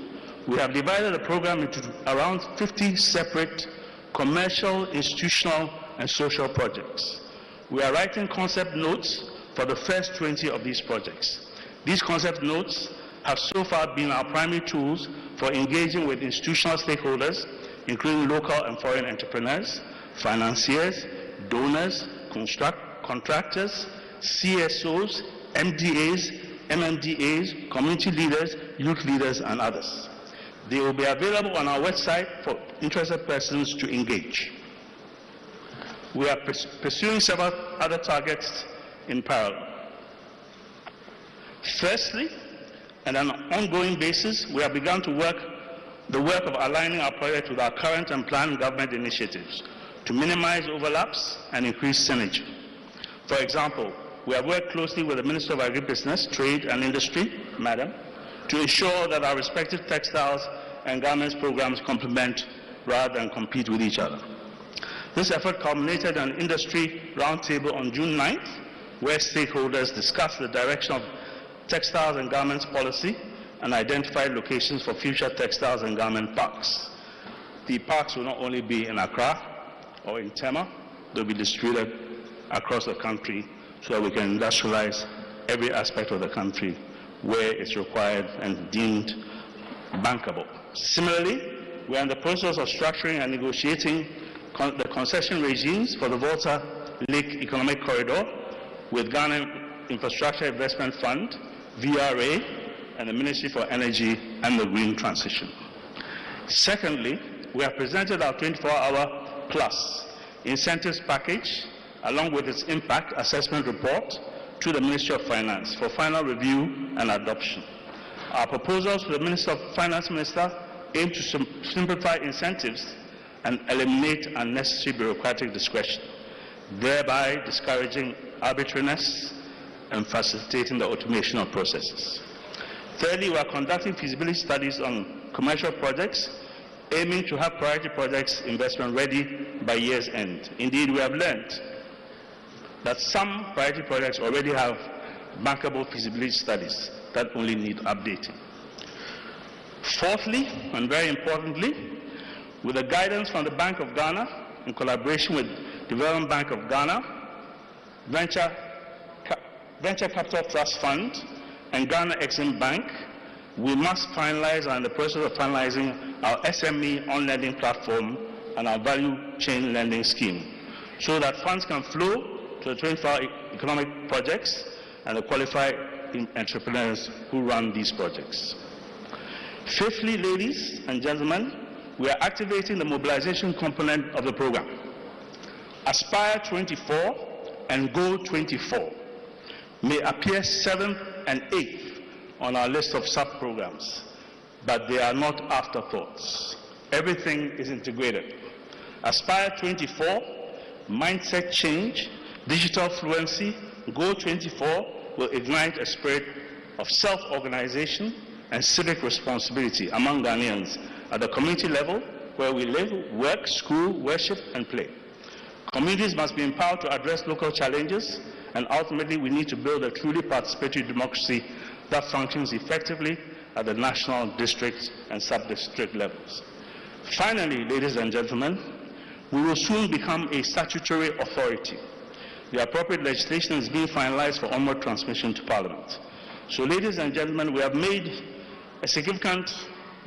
We have divided the program into around 50 separate commercial, institutional, and social projects. We are writing concept notes for the first 20 of these projects. These concept notes have so far been our primary tools for engaging with institutional stakeholders, including local and foreign entrepreneurs, financiers, donors, contractors, CSOs, MDAs, MMDAs, community leaders, youth leaders, and others. They will be available on our website for interested persons to engage. We are pursuing several other targets in parallel. Firstly, on an ongoing basis, we have begun to the work of aligning our project with our current and planned government initiatives to minimize overlaps and increase synergy. For example, we have worked closely with the Minister of Agribusiness, Trade and Industry, Madam, to ensure that our respective textiles and garments programs complement rather than compete with each other. This effort culminated in an industry roundtable on June 9th, where stakeholders discussed the direction of textiles and garments policy and identified locations for future textiles and garment parks. The parks will not only be in Accra or in Tema, they'll be distributed across the country so that we can industrialize every aspect of the country where it's required and deemed bankable. Similarly, we are in the process of structuring and negotiating the concession regimes for the Volta Lake Economic Corridor with Ghana Infrastructure Investment Fund, VRA, and the Ministry for Energy and the Green Transition. Secondly, we have presented our 24-hour plus incentives package along with its impact assessment report to the Ministry of Finance for final review and adoption. Our proposals to the Finance Minister aim to simplify incentives and eliminate unnecessary bureaucratic discretion, thereby discouraging arbitrariness and facilitating the automation of processes. Thirdly, we are conducting feasibility studies on commercial projects, aiming to have priority projects investment ready by year's end. Indeed, we have learned that some priority projects already have bankable feasibility studies that only need updating. Fourthly, and very importantly, with the guidance from the Bank of Ghana, in collaboration with Development Bank of Ghana, Venture Capital Trust Fund, and Ghana Exim Bank, we must finalize, are in the process of finalizing our SME on-lending platform and our value chain lending scheme, so that funds can flow to the 24 economic projects and the qualified entrepreneurs who run these projects. Fifthly, ladies and gentlemen, we are activating the mobilization component of the program. Aspire 24 and Go 24 may appear 7th and 8th on our list of sub-programs, but they are not afterthoughts. Everything is integrated. Aspire 24, mindset change, digital fluency, Go 24 will ignite a spirit of self-organization and civic responsibility among Ghanaians at the community level where we live, work, school, worship, and play. Communities must be empowered to address local challenges, and ultimately we need to build a truly participatory democracy that functions effectively at the national, district, and sub-district levels. Finally, ladies and gentlemen, we will soon become a statutory authority. The appropriate legislation is being finalized for onward transmission to Parliament. So, ladies and gentlemen, we have made a significant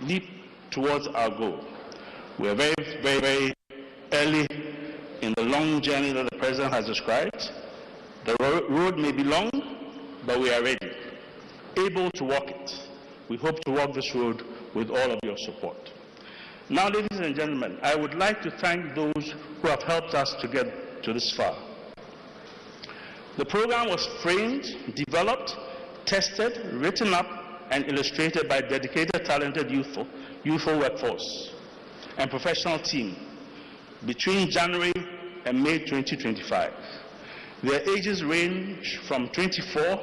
leap towards our goal. We are very, very, very early in the long journey that the President has described. The road may be long, but we are ready, able to walk it. We hope to walk this road with all of your support. Now, ladies and gentlemen, I would like to thank those who have helped us to get to this far. The program was framed, developed, tested, written up, and illustrated by a dedicated, talented, youthful workforce and professional team between January and May 2025. Their ages range from 24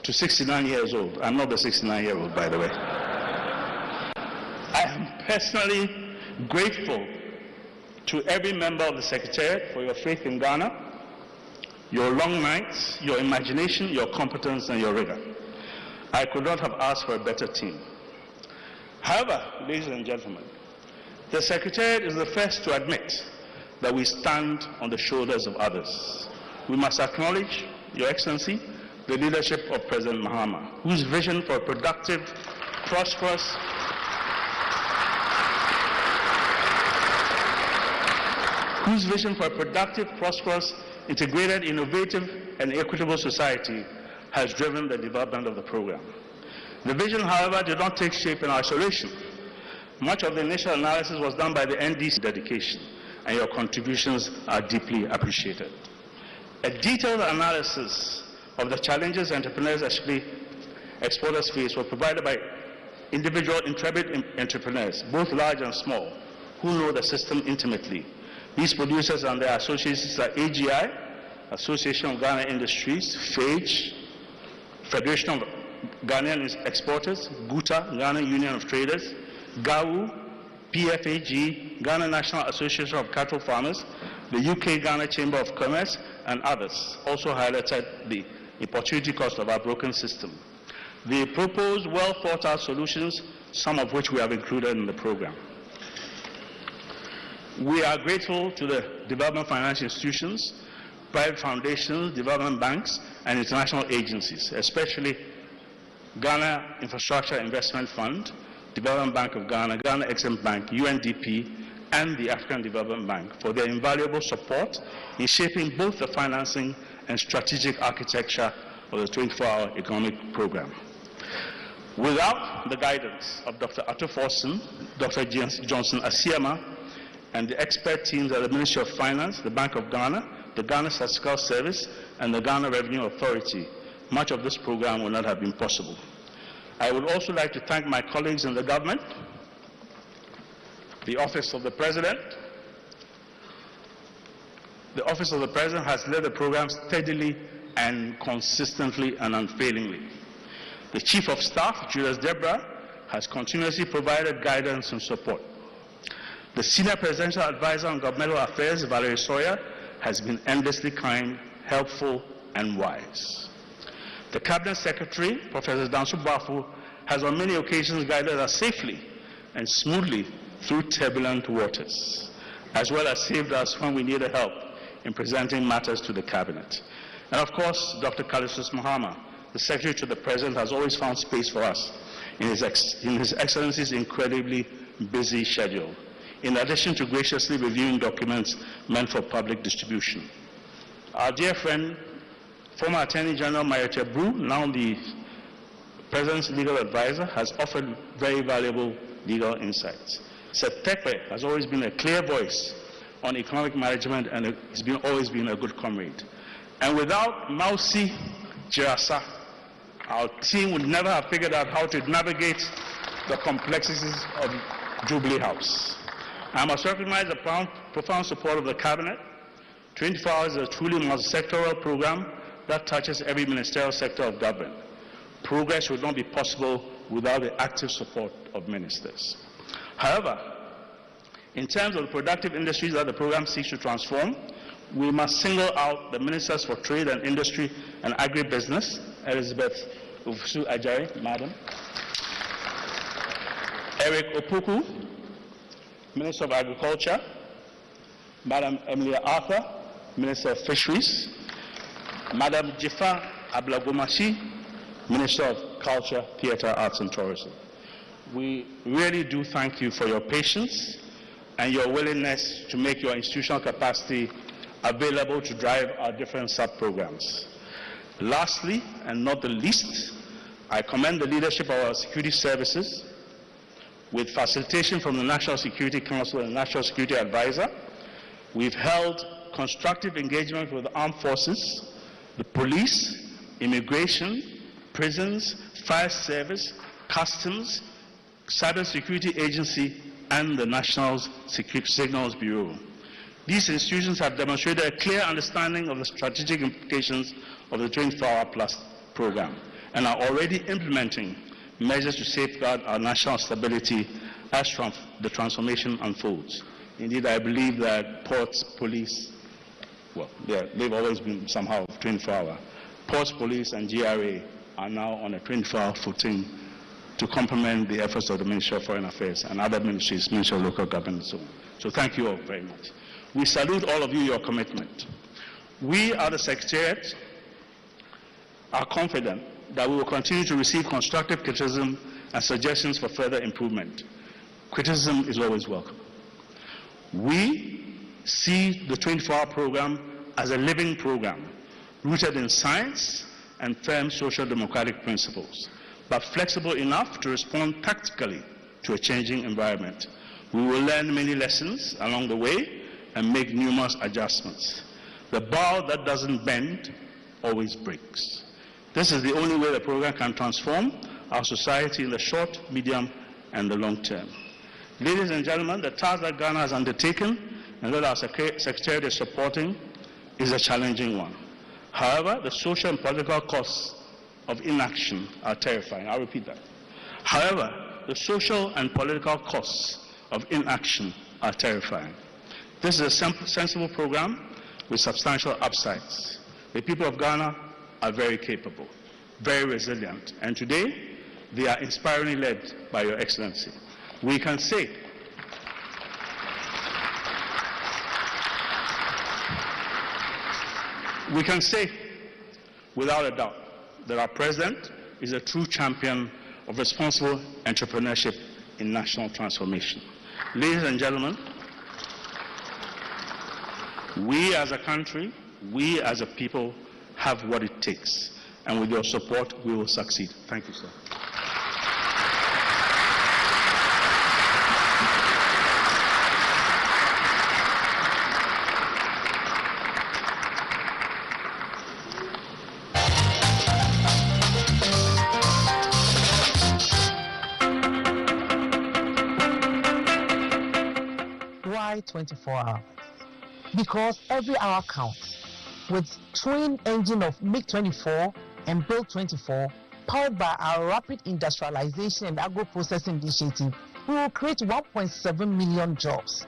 to 69 years old. I'm not the 69-year-old, by the way. I am personally grateful to every member of the Secretariat for your faith in Ghana, your long nights, your imagination, your competence, and your rigor. I could not have asked for a better team. However, ladies and gentlemen, the Secretariat is the first to admit that we stand on the shoulders of others. We must acknowledge, Your Excellency, the leadership of President Mahama, whose vision for a productive, prosperous, integrated, innovative, and equitable society has driven the development of the program. The vision, however, did not take shape in isolation. Much of the initial analysis was done by the NDC dedication, and your contributions are deeply appreciated. A detailed analysis of the challenges entrepreneurs, especially exporters, face was provided by individual intrepid entrepreneurs, both large and small, who know the system intimately. These producers and their associations are AGI, Association of Ghana Industries, FAGE, Federation of Ghanaian Exporters, GUTA, Ghana Union of Traders, GAU, PFAG, Ghana National Association of Cattle Farmers, the UK Ghana Chamber of Commerce, and others also highlighted the opportunity cost of our broken system. They proposed well thought out solutions, some of which we have included in the program. We are grateful to the development financial institutions, private foundations, development banks, and international agencies, especially Ghana Infrastructure Investment Fund, Development Bank of Ghana, Ghana Exim Bank, UNDP, and the African Development Bank for their invaluable support in shaping both the financing and strategic architecture of the 24-hour economic program. Without the guidance of Dr. Arthur Forson, Dr. Johnson Asiama, and the expert teams at the Ministry of Finance, the Bank of Ghana, the Ghana Statistical Service, and the Ghana Revenue Authority, much of this program would not have been possible. I would also like to thank my colleagues in the government, the Office of the President. The Office of the President has led the program steadily and consistently and unfailingly. The Chief of Staff, Julius Debra, has continuously provided guidance and support. The Senior Presidential Advisor on Governmental Affairs, Valerie Sawyer, has been endlessly kind, helpful, and wise. The Cabinet Secretary, Professor Danso Bafu, has on many occasions guided us safely and smoothly through turbulent waters, as well as saved us when we needed help in presenting matters to the Cabinet. And of course, Dr. Callistus Mahama, the Secretary to the President, has always found space for us in His Excellency's incredibly busy schedule, in addition to graciously reviewing documents meant for public distribution. Our dear friend, former Attorney General Mayotte Bru, now the President's legal advisor, has offered very valuable legal insights. Seth Tekpe has always been a clear voice on economic management, and he's always been a good comrade. And without Mausi Jirasa, our team would never have figured out how to navigate the complexities of Jubilee House. I must recognize the profound support of the Cabinet. 24 Hours is a truly multi-sectoral program that touches every ministerial sector of government. Progress would not be possible without the active support of ministers. However, in terms of the productive industries that the program seeks to transform, we must single out the Ministers for Trade and Industry and Agribusiness, Elizabeth Ufsu Ajay, Madam, Eric Opoku, Minister of Agriculture, Madam Emilia Arthur, Minister of Fisheries, Madam Jifa Ablagomashi, Minister of Culture, Theatre, Arts and Tourism. We really do thank you for your patience and your willingness to make your institutional capacity available to drive our different sub-programs. Lastly, and not the least, I commend the leadership of our security services. With facilitation from the National Security Council and National Security Advisor, we've held constructive engagement with the armed forces, the police, immigration, prisons, fire service, customs, cybersecurity agency, and the National Signals Bureau. These institutions have demonstrated a clear understanding of the strategic implications of the 24-hour plus program and are already implementing measures to safeguard our national stability as the transformation unfolds. Indeed, I believe that ports, police, well, they've always been somehow 24-hour. Ports, police, and GRA are now on a 24-hour footing to complement the efforts of the Ministry of Foreign Affairs and other ministries, Ministry of Local Government and so on. So thank you all very much. We salute all of you, your commitment. We at the Secretariat are confident that we will continue to receive constructive criticism and suggestions for further improvement. Criticism is always welcome. We see the 24-hour program as a living program rooted in science and firm social democratic principles, but flexible enough to respond tactically to a changing environment. We will learn many lessons along the way and make numerous adjustments. The bow that doesn't bend always breaks. This is the only way the program can transform our society in the short, medium, and the long term. Ladies and gentlemen, the task that Ghana has undertaken and that our Secretariat is supporting is a challenging one. However, the social and political costs of inaction are terrifying. I'll repeat that. However, the social and political costs of inaction are terrifying. This is a sensible program with substantial upsides. The people of Ghana are very capable, very resilient, and today they are inspiringly led by Your Excellency. We can say without a doubt that our President is a true champion of responsible entrepreneurship in national transformation. Ladies and gentlemen, we as a country, we as a people have what it takes, and with your support we will succeed. Thank you, sir. Why 24 hours? Because every hour counts. With twin engine of MiG-24 and Build-24, powered by our rapid industrialization and agro-processing initiative, we will create 1.7 million jobs.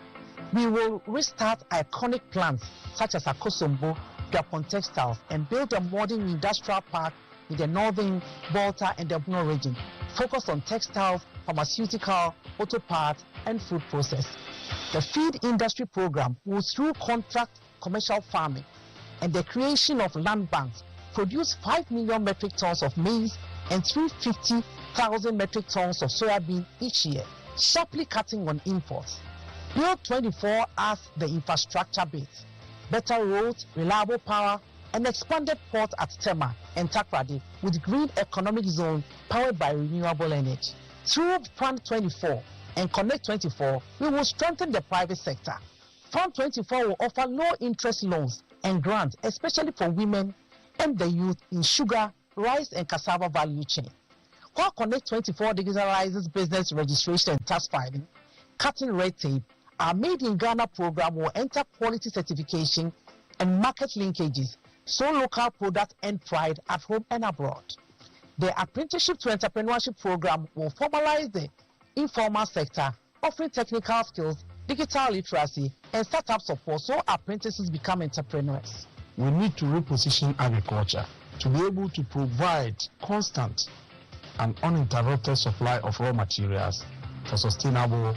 We will restart iconic plants such as Akosombo, Japon Textiles, and build a modern industrial park in the northern Volta and Debno region, focused on textiles, pharmaceutical, auto parts, and food process. The feed industry program will, through contract commercial farming and the creation of land banks, produce 5 million metric tons of maize and 350,000 metric tons of soybean each year, sharply cutting on imports. Build 24 as the infrastructure base, better roads, reliable power, and expanded port at Tema and Takrady with green economic zone powered by renewable energy. Through Fund 24 and Connect 24, we will strengthen the private sector. Fund 24 will offer low-interest loans and grants, especially for women and the youth in sugar, rice, and cassava value chain. While Connect 24 digitalizes business registration and tax filing, cutting red tape, our Made in Ghana program will enter quality certification and market linkages, so local product and pride at home and abroad. The Apprenticeship to Entrepreneurship program will formalize the informal sector, offering technical skills, digital literacy, and startup support so apprentices become entrepreneurs. We need to reposition agriculture to be able to provide constant and uninterrupted supply of raw materials for sustainable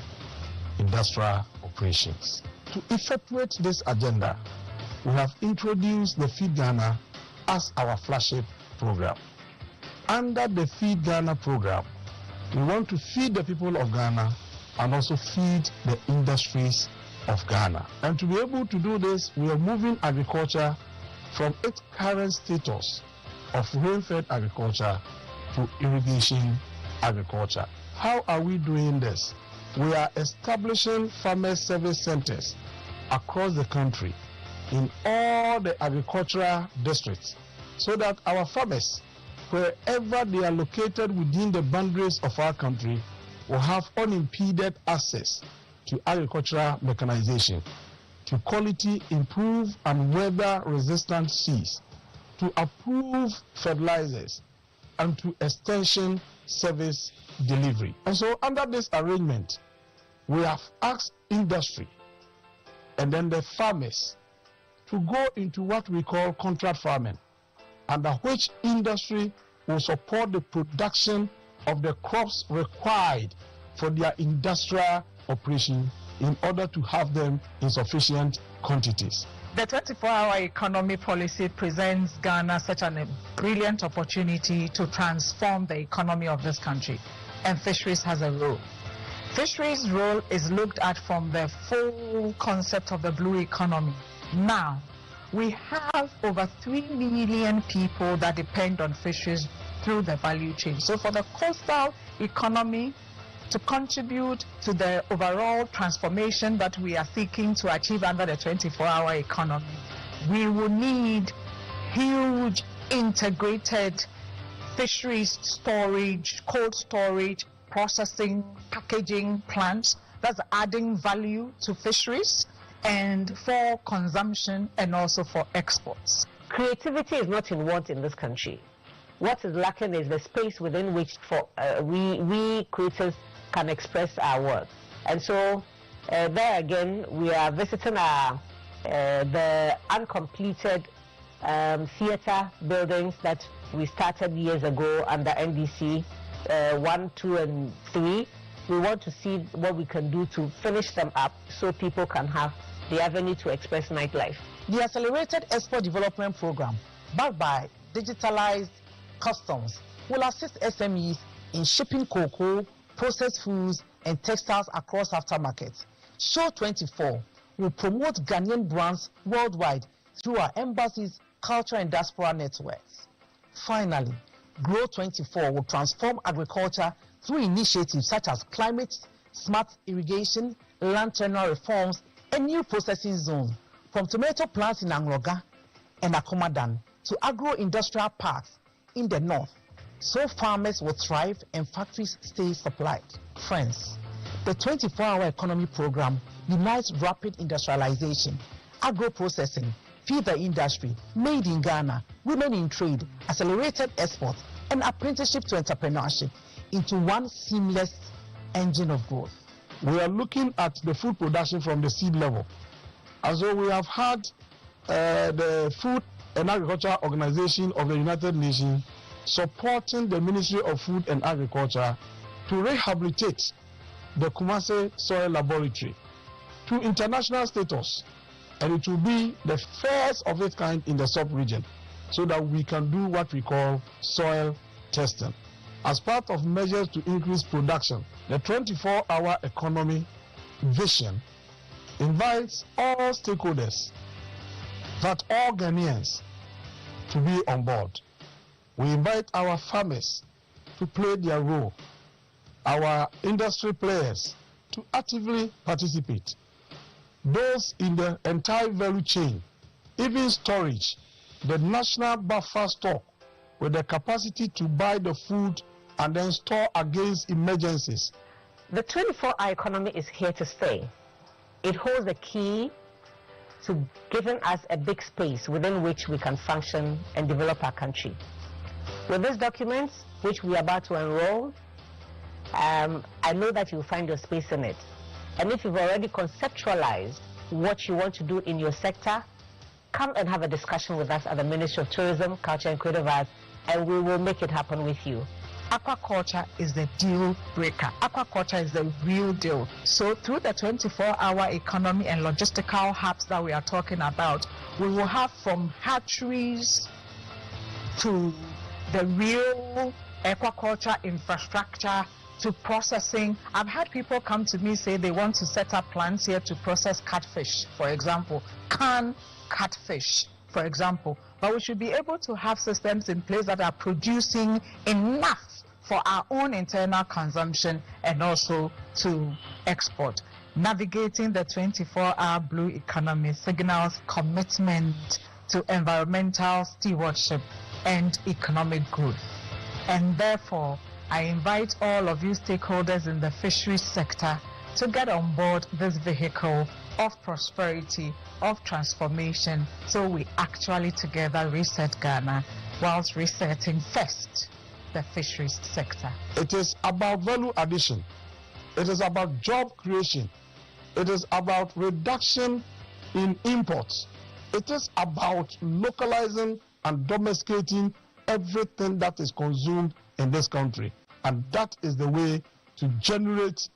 industrial operations. To effectuate this agenda, we have introduced the Feed Ghana as our flagship program. Under the Feed Ghana program, we want to feed the people of Ghana and also feed the industries of Ghana. And to be able to do this, we are moving agriculture from its current status of rain-fed agriculture to irrigation agriculture. How are we doing this? We are establishing farmer service centers across the country in all the agricultural districts so that our farmers, wherever they are located within the boundaries of our country, will have unimpeded access to agricultural mechanization. to quality, improve and weather-resistant seeds, to approve fertilizers, and to extension service delivery. And so under this arrangement, we have asked industry and then the farmers to go into what we call contract farming, under which industry will support the production of the crops required for their industrial operation in order to have them in sufficient quantities. The 24-hour economy policy presents Ghana such a brilliant opportunity to transform the economy of this country, and fisheries has a role. Fisheries' role is looked at from the full concept of the blue economy. Now, we have over 3 million people that depend on fisheries through the value chain. So for the coastal economy to contribute to the overall transformation that we are seeking to achieve under the 24-hour economy, we will need huge integrated fisheries storage, cold storage, processing, packaging plants that's adding value to fisheries and for consumption and also for exports. Creativity is not in want in this country. What is lacking is the space within which we creators can express our work. And so there again, we are visiting the uncompleted theatre buildings that we started years ago under NDC 1, 2, and 3. We want to see what we can do to finish them up so people can have the avenue to express nightlife. The Accelerated Export Development Program, backed by digitalized customs, will assist SMEs in shipping cocoa, processed foods, and textiles across aftermarkets. Show 24 will promote Ghanaian brands worldwide through our embassies, culture, and diaspora networks. Finally, Grow 24 will transform agriculture through initiatives such as climate, smart irrigation, land tenure reforms, and new processing zones, from tomato plants in Angroga and Akomadan to agro-industrial parks in the north, so farmers will thrive and factories stay supplied. Friends, the 24-hour economy program unites rapid industrialization, agro-processing, feed the industry, made in Ghana, women in trade, accelerated export, and apprenticeship to entrepreneurship into one seamless engine of growth. We are looking at the food production from the seed level. And so we have had the Food and Agriculture Organization of the United Nations supporting the Ministry of Food and Agriculture to rehabilitate the Kumasi Soil Laboratory to international status, and it will be the first of its kind in the sub-region, so that we can do what we call soil testing. As part of measures to increase production, the 24-hour economy vision invites all stakeholders, that all Ghanaians, to be on board. We invite our farmers to play their role, our industry players to actively participate, those in the entire value chain, even storage, the national buffer stock with the capacity to buy the food and then store against emergencies. The 24-hour economy is here to stay. It holds the key to giving us a big space within which we can function and develop our country. With these documents, which we are about to enroll, I know that you'll find your space in it. And if you've already conceptualized what you want to do in your sector, come and have a discussion with us at the Ministry of Tourism, Culture and Creative Arts, and we will make it happen with you. Aquaculture is the deal breaker. Aquaculture is the real deal. So through the 24-hour economy and logistical hubs that we are talking about, we will have from hatcheries to the real aquaculture infrastructure to processing. I've had people come to me say they want to set up plants here to process catfish, for example, canned catfish, for example. But we should be able to have systems in place that are producing enough for our own internal consumption and also to export. Navigating the 24-hour blue economy signals commitment to environmental stewardship and economic growth. And therefore, I invite all of you stakeholders in the fisheries sector to get on board this vehicle of prosperity, of transformation, so we actually together reset Ghana whilst resetting first the fisheries sector. It is about value addition. It is about job creation. It is about reduction in imports. It is about localizing and domesticating everything that is consumed in this country. And that is the way to generate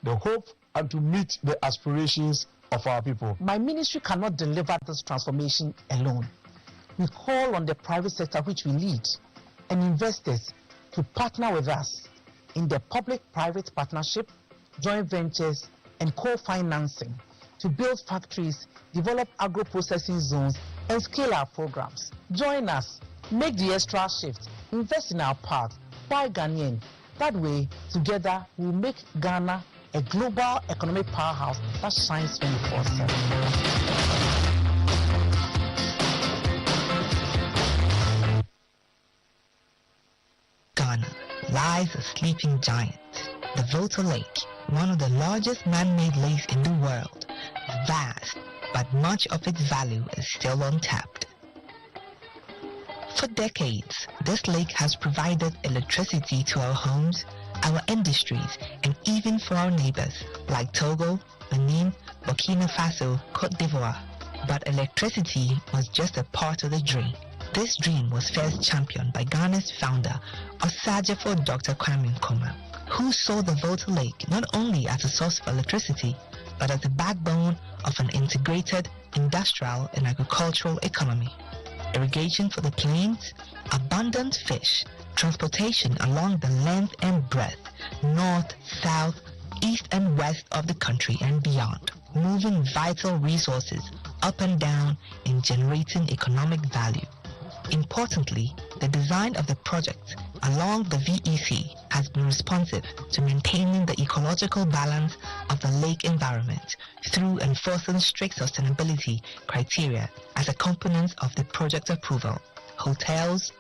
the hope and to meet the aspirations of our people. My ministry cannot deliver this transformation alone. We call on the private sector, which we lead, and investors to partner with us in the public-private partnership, joint ventures, and co-financing to build factories, develop agro-processing zones, and scale our programs. Join us, make the extra shift, invest in our path, buy Ghanaian. That way, together, we'll make Ghana a global economic powerhouse that shines 24/7. Ghana lies a sleeping giant. The Volta Lake, one of the largest man-made lakes in the world, is vast, but much of its value is still untapped. For decades, this lake has provided electricity to our homes, our industries, and even for our neighbors like Togo, Benin, Burkina Faso, Cote d'Ivoire. But electricity was just a part of the dream. This dream was first championed by Ghana's founder, Osagyefo Dr. Kwame Nkrumah, who saw the Volta Lake not only as a source of electricity, but as the backbone of an integrated industrial and agricultural economy. Irrigation for the plains, abundant fish, transportation along the length and breadth, north, south, east and west of the country and beyond, moving vital resources up and down and generating economic value. Importantly, the design of the project along the VEC has been responsive to maintaining the ecological balance of the lake environment through enforcing strict sustainability criteria as a component of the project approval. Hotels,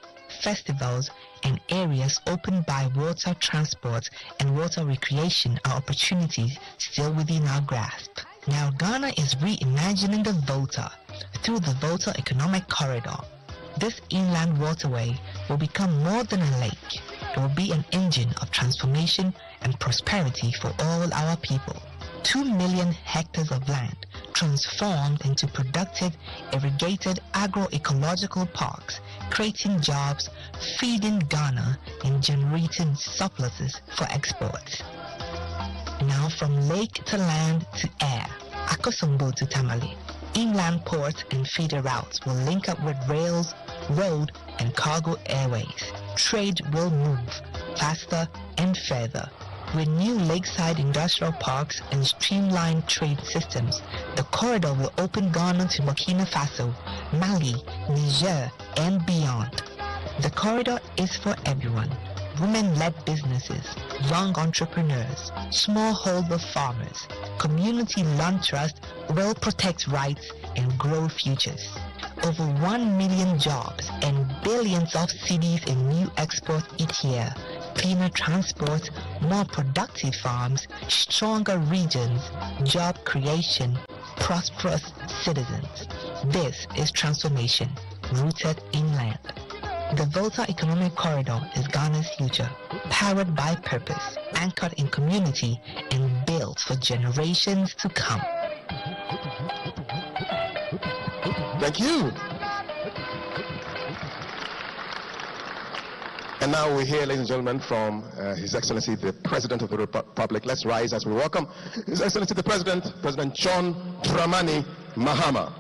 festivals, and areas opened by water transport and water recreation are opportunities still within our grasp. Now Ghana is reimagining the Volta through the Volta Economic Corridor. This inland waterway will become more than a lake. It will be an engine of transformation and prosperity for all our people. 2 million hectares of land transformed into productive, irrigated agroecological parks, creating jobs, feeding Ghana, and generating surpluses for exports. Now from lake to land to air, Akosombo to Tamale. Inland ports and feeder routes will link up with rails, road, and cargo airways. Trade will move faster and further. With new lakeside industrial parks and streamlined trade systems, the corridor will open Ghana to Burkina Faso, Mali, Niger, and beyond. The corridor is for everyone. Women-led businesses, young entrepreneurs, smallholder farmers, community land trust will protect rights and grow futures. Over 1 million jobs and billions of cedis in new exports each year. Cleaner transport, more productive farms, stronger regions, job creation, prosperous citizens. This is transformation rooted in land. The Volta Economic Corridor is Ghana's future, powered by purpose, anchored in community, and built for generations to come. Thank you. And now we hear, ladies and gentlemen, from His Excellency the President of the Republic. Let's rise as we welcome His Excellency the President, President John Dramani Mahama.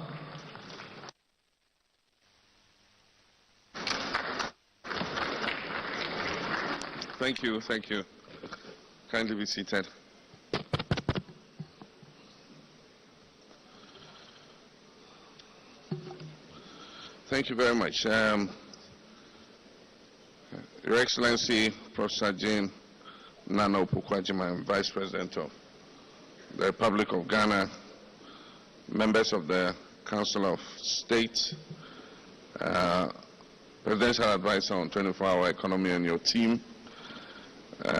Thank you, thank you. Kindly be seated. Thank you very much. Your Excellency, Professor Jane Nana Opoku-Agyeman, Vice President of the Republic of Ghana, members of the Council of State, Presidential Advisor on 24-hour economy and your team,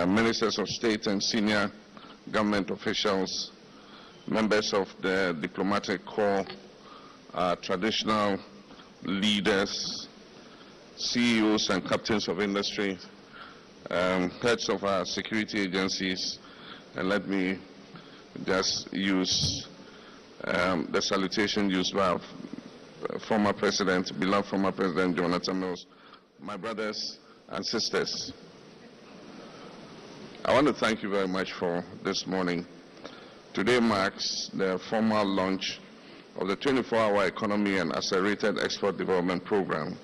Ministers of State and senior government officials, members of the diplomatic corps, traditional leaders, CEOs and captains of industry, heads of our security agencies, and let me just use the salutation used by former President, beloved former President Jonathan Mills, my brothers and sisters. I want to thank you very much for this morning. Today marks the formal launch of the 24-hour economy and accelerated export development program,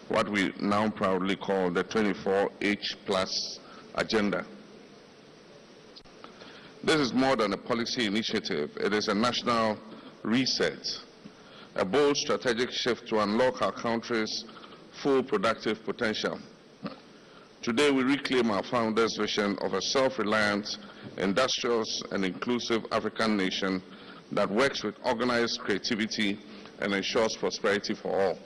what we now proudly call the 24H+ agenda. This is more than a policy initiative. It is a national reset, a bold strategic shift to unlock our country's full productive potential. Today we reclaim our founders' vision of a self-reliant, industrious and inclusive African nation that works with organized creativity and ensures prosperity for all.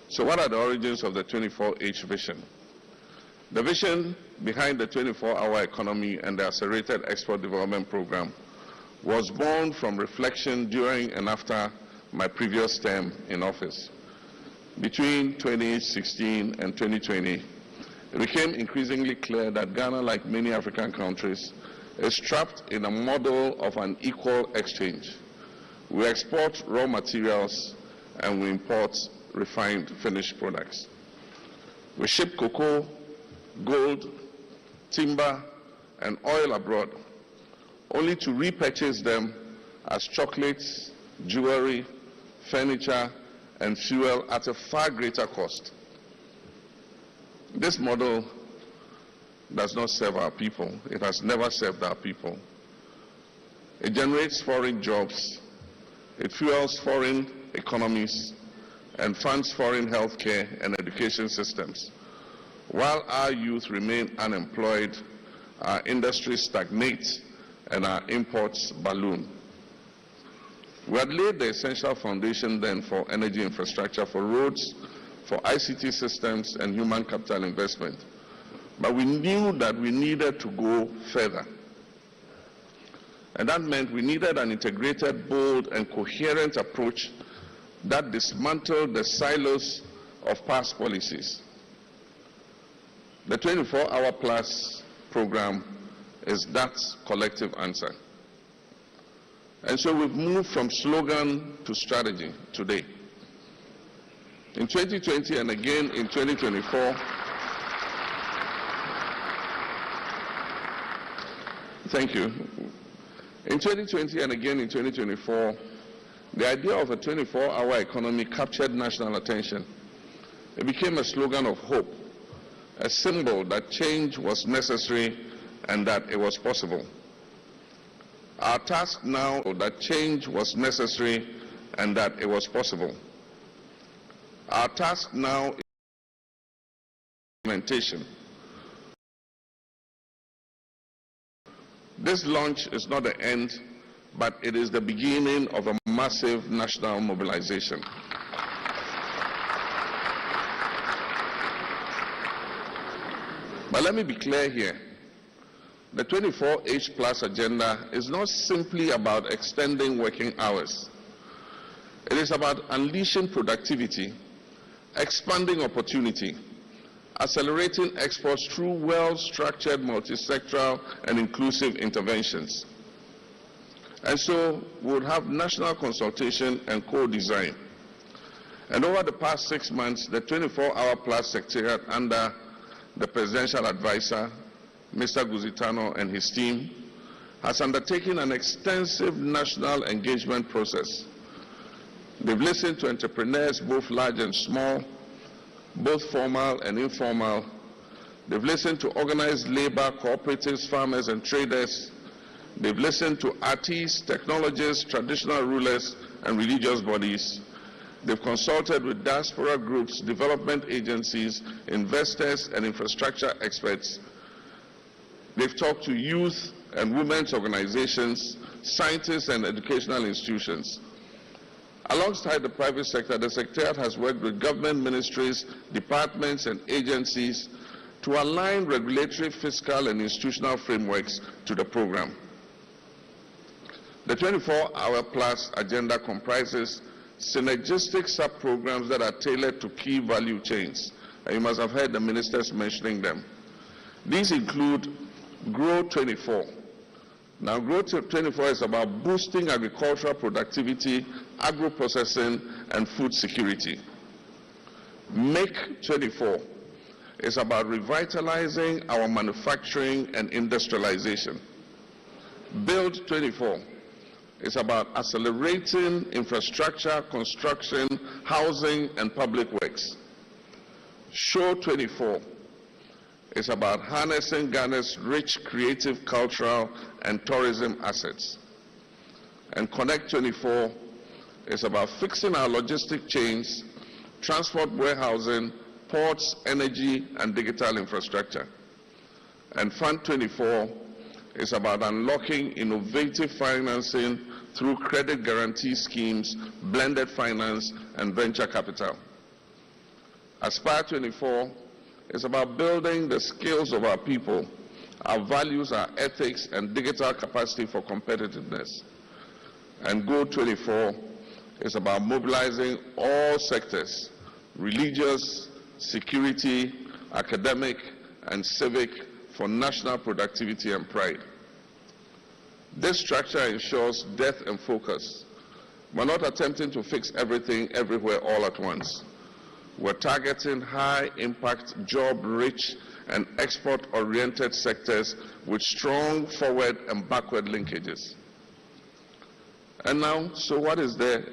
So what are the origins of the 24H vision? The vision behind the 24-hour economy and the accelerated export development program was born from reflection during and after my previous term in office. Between 2016 and 2020, it became increasingly clear that Ghana, like many African countries, is trapped in a model of unequal exchange. We export raw materials and we import refined finished products. We ship cocoa, gold, timber, and oil abroad, only to repurchase them as chocolates, jewelry, furniture, and fuel at a far greater cost. This model does not serve our people. It has never served our people. It generates foreign jobs, it fuels foreign economies, and funds foreign healthcare and education systems. While our youth remain unemployed, our industries stagnate and our imports balloon. We had laid the essential foundation then for energy infrastructure, for roads, for ICT systems and human capital investment. But we knew that we needed to go further. And that meant we needed an integrated, bold, and coherent approach that dismantled the silos of past policies. The 24-hour plus program is that collective answer. And so we've moved from slogan to strategy today. In 2020 and again in 2024, thank you. In 2020 and again in 2024, the idea of a 24-hour economy captured national attention. It became a slogan of hope, a symbol that change was necessary and that it was possible. Our task now is that change was necessary and that it was possible. Our task now is implementation. This launch is not the end, but it is the beginning of a massive national mobilization. But let me be clear here. The 24H plus agenda is not simply about extending working hours. It is about unleashing productivity, expanding opportunity, accelerating exports through well-structured, multi-sectoral, and inclusive interventions. And so we would have national consultation and co-design. And over the past 6 months, the 24-hour plus secretariat under the presidential advisor, Mr. Guzitano and his team, has undertaken an extensive national engagement process. They've listened to entrepreneurs, both large and small, both formal and informal. They've listened to organized labor, cooperatives, farmers, and traders. They've listened to artists, technologists, traditional rulers, and religious bodies. They've consulted with diaspora groups, development agencies, investors, and infrastructure experts. They've talked to youth and women's organizations, scientists, and educational institutions. Alongside the private sector, the Secretariat has worked with government ministries, departments, and agencies to align regulatory, fiscal, and institutional frameworks to the program. The 24-hour plus agenda comprises synergistic sub-programs that are tailored to key value chains. And you must have heard the ministers mentioning them. These include Grow 24. Now, Grow 24 is about boosting agricultural productivity, agro-processing, and food security. Make 24 is about revitalizing our manufacturing and industrialization. Build 24 is about accelerating infrastructure, construction, housing, and public works. Show 24 is about harnessing Ghana's rich creative, cultural, and tourism assets. And Connect 24 is about fixing our logistic chains, transport, warehousing, ports, energy, and digital infrastructure. And Fund 24 is about unlocking innovative financing through credit guarantee schemes, blended finance, and venture capital. Aspire 24 is about building the skills of our people, our values, our ethics, and digital capacity for competitiveness. And Go 24 is about mobilizing all sectors, religious, security, academic, and civic, for national productivity and pride. This structure ensures depth and focus. We're not attempting to fix everything everywhere all at once. We're targeting high-impact, job-rich, and export-oriented sectors with strong forward and backward linkages. And now, so what is the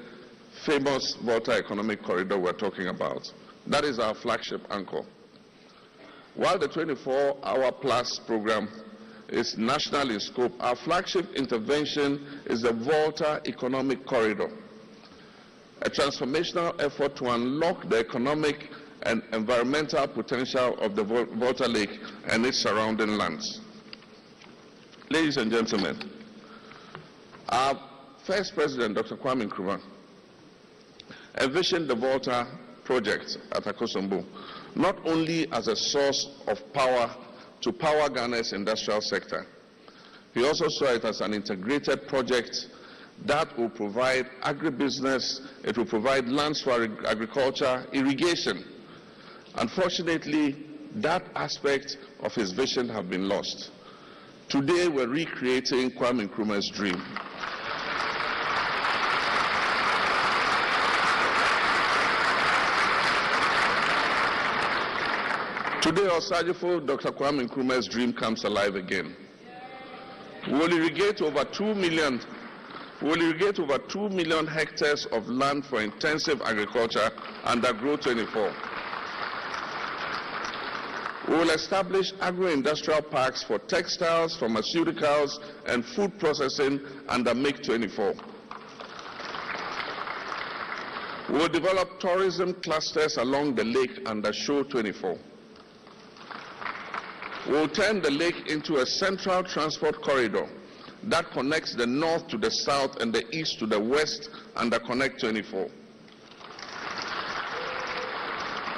famous Volta Economic Corridor we're talking about? That is our flagship anchor. While the 24-hour plus program is national in scope, our flagship intervention is the Volta Economic Corridor, a transformational effort to unlock the economic and environmental potential of the Volta Lake and its surrounding lands. Ladies and gentlemen, our first president, Dr. Kwame Nkrumah, envisioned the Volta project at Akosombo not only as a source of power to power Ghana's industrial sector. He also saw it as an integrated project that will provide agribusiness, it will provide lands for agriculture, irrigation. Unfortunately, that aspect of his vision has been lost. Today, we're recreating Kwame Nkrumah's dream. Today, Osajifo, Dr. Kwame Nkrumah's dream comes alive again. We will irrigate over 2 million hectares of land for intensive agriculture under Grow 24. We will establish agro-industrial parks for textiles, pharmaceuticals, and food processing under Make 24. We will develop tourism clusters along the lake under Show 24. We will turn the lake into a central transport corridor that connects the north to the south and the east to the west under Connect 24.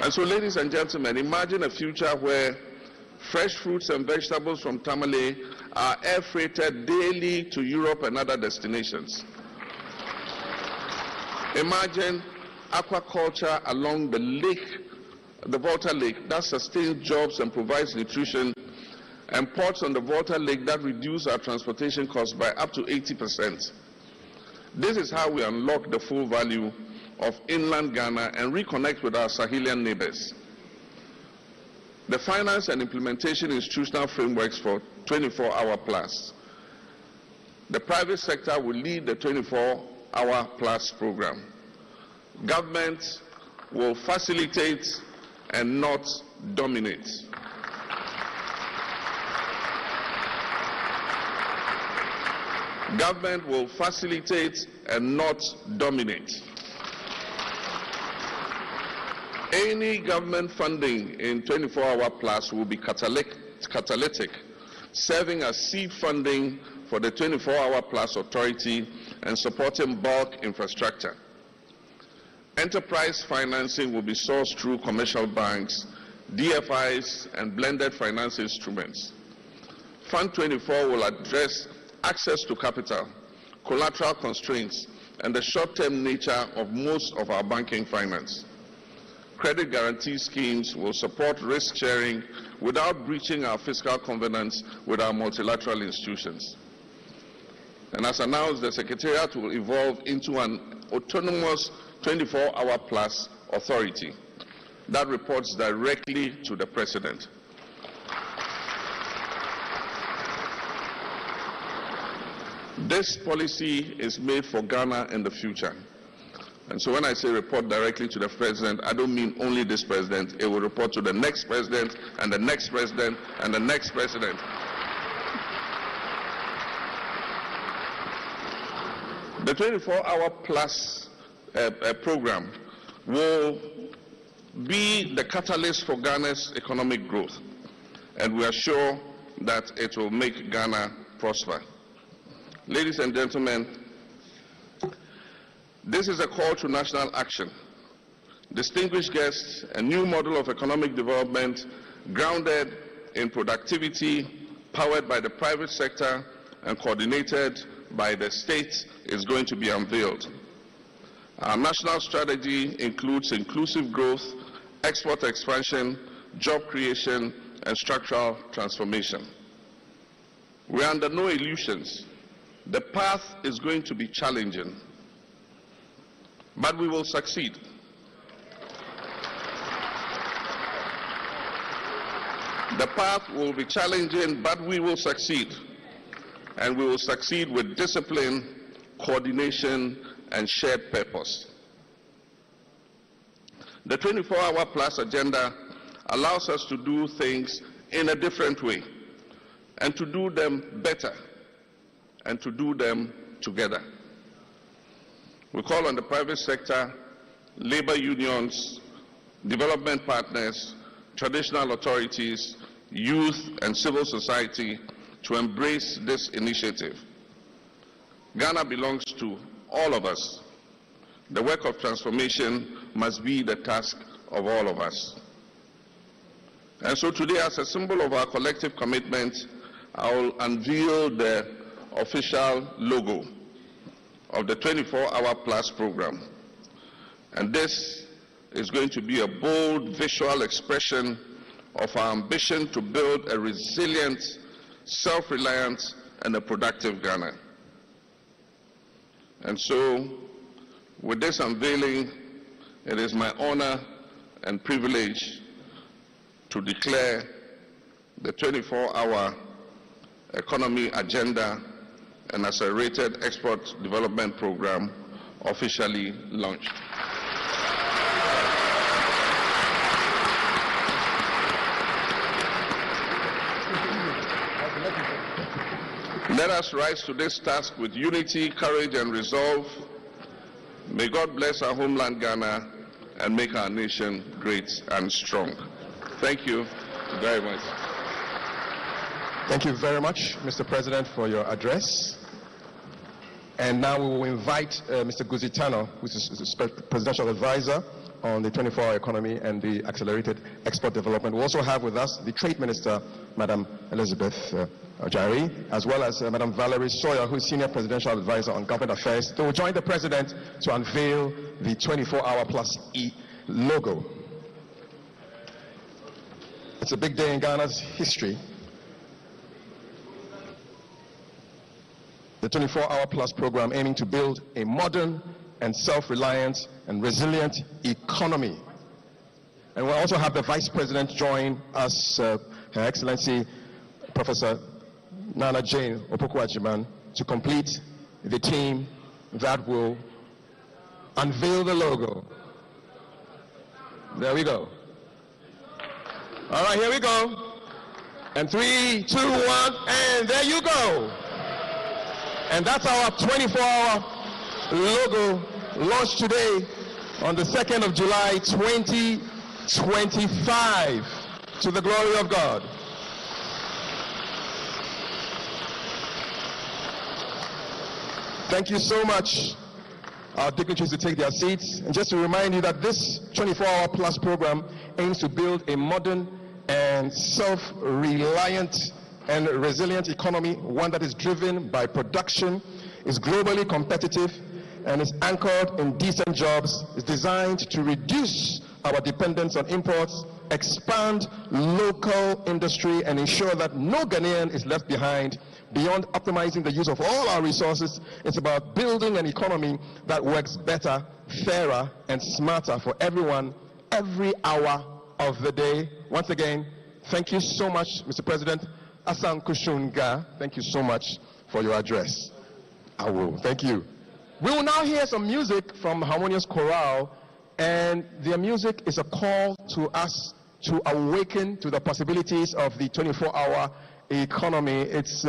And so, ladies and gentlemen, imagine a future where fresh fruits and vegetables from Tamale are air freighted daily to Europe and other destinations. Imagine aquaculture along the lake, the Volta Lake, that sustains jobs and provides nutrition, and ports on the Volta Lake that reduce our transportation costs by up to 80%. This is how we unlock the full value of inland Ghana and reconnect with our Sahelian neighbors. The finance and implementation institutional frameworks for 24-hour plus. The private sector will lead the 24-hour plus program. Government will facilitate and not dominate. Government will facilitate and not dominate. Any government funding in 24-hour plus will be catalytic, serving as seed funding for the 24-hour plus authority and supporting bulk infrastructure. Enterprise financing will be sourced through commercial banks, DFIs, and blended finance instruments. Fund 24 will address access to capital, collateral constraints, and the short-term nature of most of our banking finance. Credit guarantee schemes will support risk sharing without breaching our fiscal covenants with our multilateral institutions. And as announced, the Secretariat will evolve into an autonomous 24-hour plus authority that reports directly to the President. This policy is made for Ghana in the future. And so when I say report directly to the President, I don't mean only this President. It will report to the next President and the next President and the next President. The 24-hour plus program will be the catalyst for Ghana's economic growth, and we are sure that it will make Ghana prosper. Ladies and gentlemen, this is a call to national action. Distinguished guests, a new model of economic development grounded in productivity, powered by the private sector and coordinated by the state is going to be unveiled. Our national strategy includes inclusive growth, export expansion, job creation, and structural transformation. We are under no illusions. The path is going to be challenging, but we will succeed. The path will be challenging, but we will succeed. And we will succeed with discipline, coordination, and shared purpose. The 24-hour plus agenda allows us to do things in a different way, and to do them better, and to do them together. We call on the private sector, labor unions, development partners, traditional authorities, youth, and civil society to embrace this initiative. Ghana belongs to all of us. The work of transformation must be the task of all of us. And so today, as a symbol of our collective commitment, I will unveil the official logo of the 24-hour plus program. And this is going to be a bold visual expression of our ambition to build a resilient, self-reliant, and a productive Ghana. And so, with this unveiling, it is my honor and privilege to declare the 24-hour economy agenda and accelerated export development program officially launched. Let us rise to this task with unity, courage, and resolve. May God bless our homeland Ghana and make our nation great and strong. Thank you very much. Thank you very much, Mr. President, for your address. And now we will invite Mr. Guzitano, who is the Presidential Advisor on the 24-hour economy and the accelerated export development. We also have with us the Trade Minister, Madam Elizabeth Ojari, as well as Madam Valerie Sawyer, who is Senior Presidential Advisor on Government Affairs. They will join the President to unveil the 24-hour plus E logo. It's a big day in Ghana's history. The 24-hour plus program aiming to build a modern and self-reliant and resilient economy. And we'll also have the Vice President join us, Her Excellency Professor Nana Jane Opoku-Agyeman, to complete the team that will unveil the logo. There we go. All right, here we go. And 3, 2, 1, and there you go. And that's our 24-hour logo launched today on the 2nd of July, 2025, to the glory of God. Thank you so much, our dignitaries, to take their seats. And just to remind you that this 24-hour plus program aims to build a modern and self-reliant and resilient economy, one that is driven by production, is globally competitive, and is anchored in decent jobs, is designed to reduce our dependence on imports, expand local industry, and ensure that no Ghanaian is left behind. Beyond optimizing the use of all our resources, it's about building an economy that works better, fairer, and smarter for everyone, every hour of the day. Once again, thank you so much, Mr. President. Asan Kushunga, thank you so much for your address. I will. Thank you. We will now hear some music from Harmonious Chorale, and their music is a call to us to awaken to the possibilities of the 24-hour economy. It's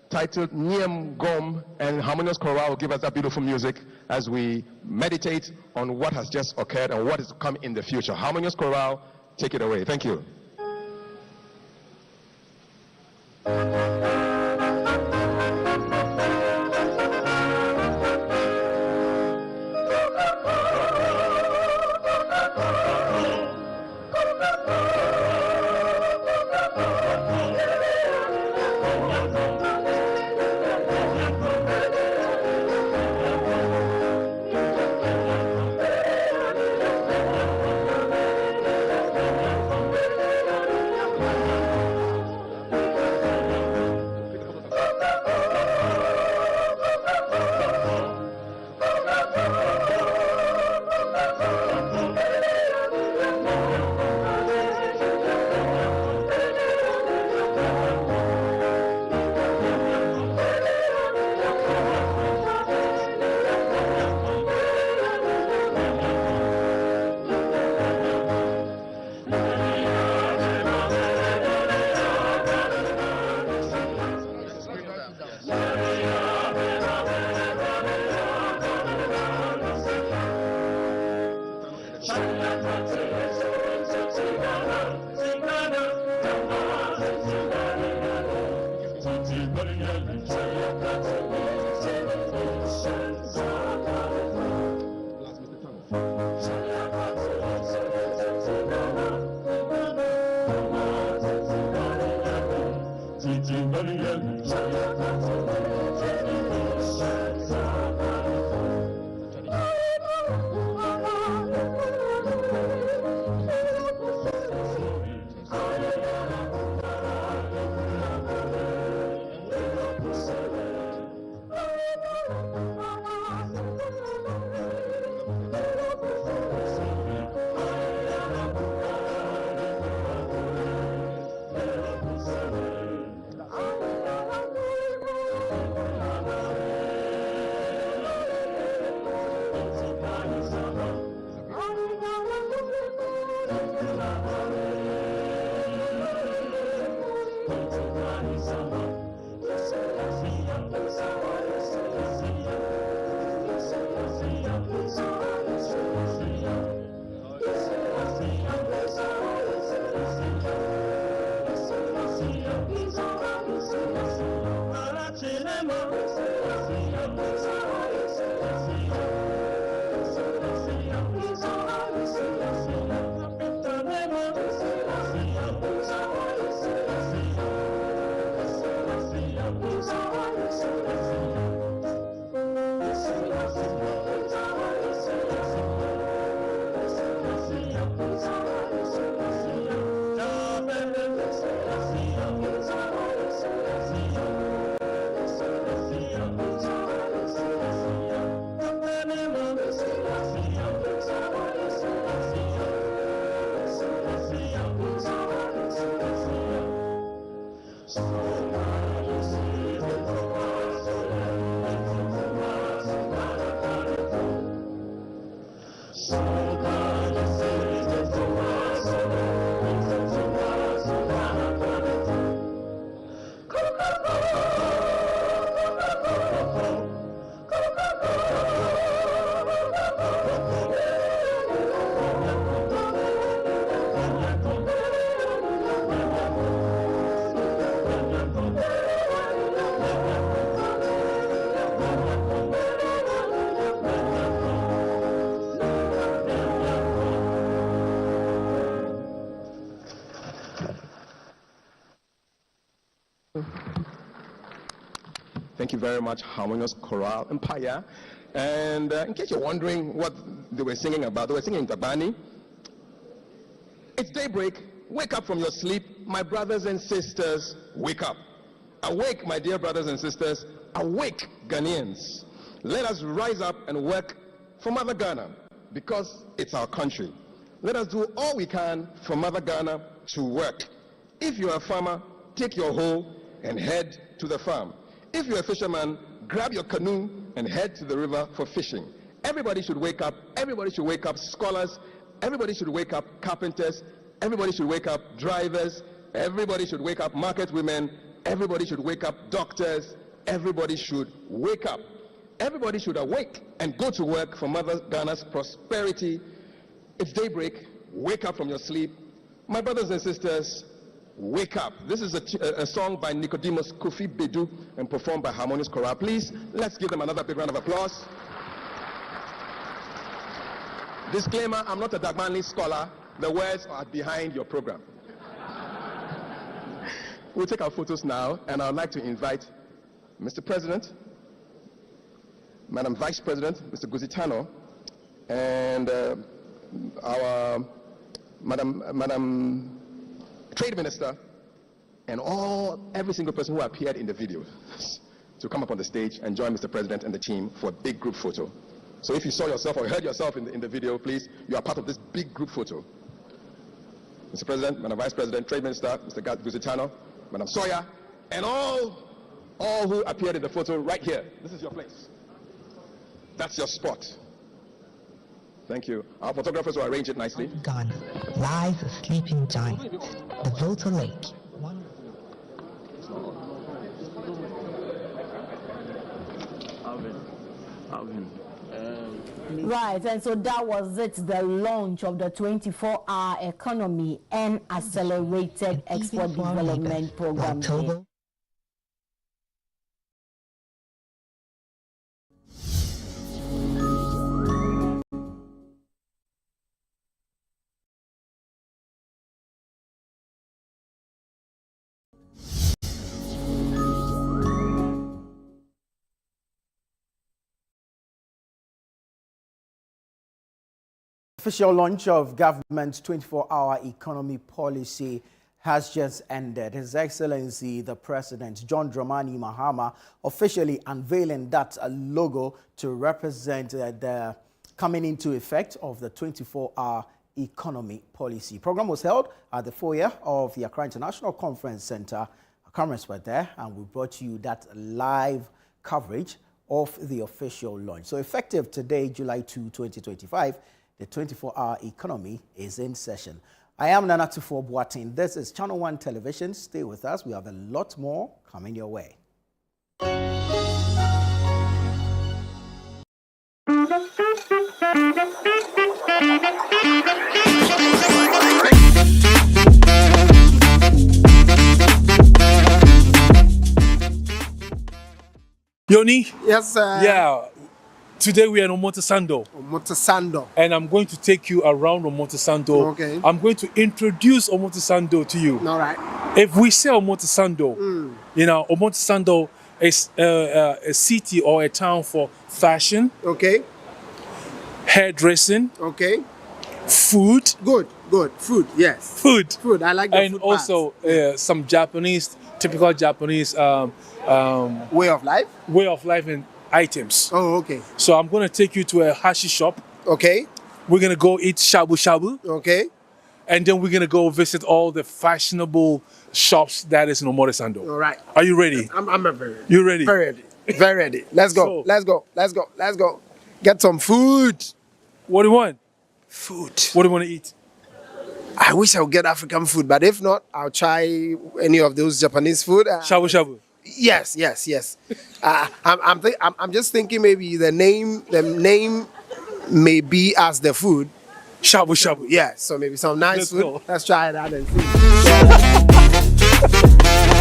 titled Niem Gom, and Harmonious Chorale will give us that beautiful music as we meditate on what has just occurred and what is to come in the future. Harmonious Chorale, take it away. Thank you. Thank you very much, Harmonious Choral Empire. And in case you're wondering what they were singing about, they were singing Tabani. It's daybreak. Wake up from your sleep. My brothers and sisters, wake up. Awake, my dear brothers and sisters. Awake, Ghanaians. Let us rise up and work for Mother Ghana because it's our country. Let us do all we can for Mother Ghana to work. If you're a farmer, take your hoe and head to the farm. If you're a fisherman, grab your canoe and head to the river for fishing. Everybody should wake up. Everybody should wake up, scholars. Everybody should wake up, carpenters. Everybody should wake up, drivers. Everybody should wake up, market women. Everybody should wake up, doctors. Everybody should wake up. Everybody should awake and go to work for Mother Ghana's prosperity. It's daybreak. Wake up from your sleep. My brothers and sisters, wake up. This is a song by Nicodemus Kofi Bedu and performed by Harmonious Choral. Please, let's give them another big round of applause. Disclaimer, I'm not a Dagmanli scholar. The words are behind your program. We'll take our photos now, and I'd like to invite Mr. President, Madam Vice President, Mr. Guzitano, and our Madam Trade Minister, and every single person who appeared in the video to come up on the stage and join Mr. President and the team for a big group photo. So if you saw yourself or heard yourself in the video, please, you are part of this big group photo. Mr. President, Madam Vice President, Trade Minister, Mr. Guzitano, Madam Sawyer, and all who appeared in the photo right here. This is your place. That's your spot. Thank you. Our photographers will arrange it nicely. Ghana lies a sleeping giant, the Volta Lake. Right, and so that was it, the launch of the 24-hour economy and accelerated export development program. Official launch of government's 24-hour economy policy has just ended. His Excellency, the President, John Dramani Mahama, officially unveiling that logo to represent the coming into effect of the 24-hour economy policy. The program was held at the foyer of the Accra International Conference Center. Our cameras were there, and we brought you that live coverage of the official launch. So effective today, July 2, 2025, the 24-hour economy is in session. I am Nana Tufo Boateng. This is Channel 1 Television. Stay with us. We have a lot more coming your way. Yoni? Yes, sir. Yeah. Today we are in Omotesando. Omotesando. And I'm going to take you around Omotesando. Okay. I'm going to introduce Omotesando to you. All right. If we say Omotesando, you know, Omotesando is a city or a town for fashion. Okay. Hairdressing. Okay. Food. Good. Food, yes. Food. Food, I like the and food also some Japanese, typical Japanese way of life? Way of life and items. Oh, okay. So I'm going to take you to a hashi shop. Okay. We're going to go eat shabu shabu. Okay. And then we're going to go visit all the fashionable shops that is in Omotesando. All right. Are you ready? I'm ready. You ready? Very ready. Very ready. Let's go. Let's go. Get some food. What do you want? Food. What do you want to eat? I wish I would get African food, but if not, I'll try any of those Japanese food. Shabu shabu. Yes. I'm just thinking maybe the name may be as the food. Shabu shabu. Yeah, so maybe some nice food. Go. Let's try that and see.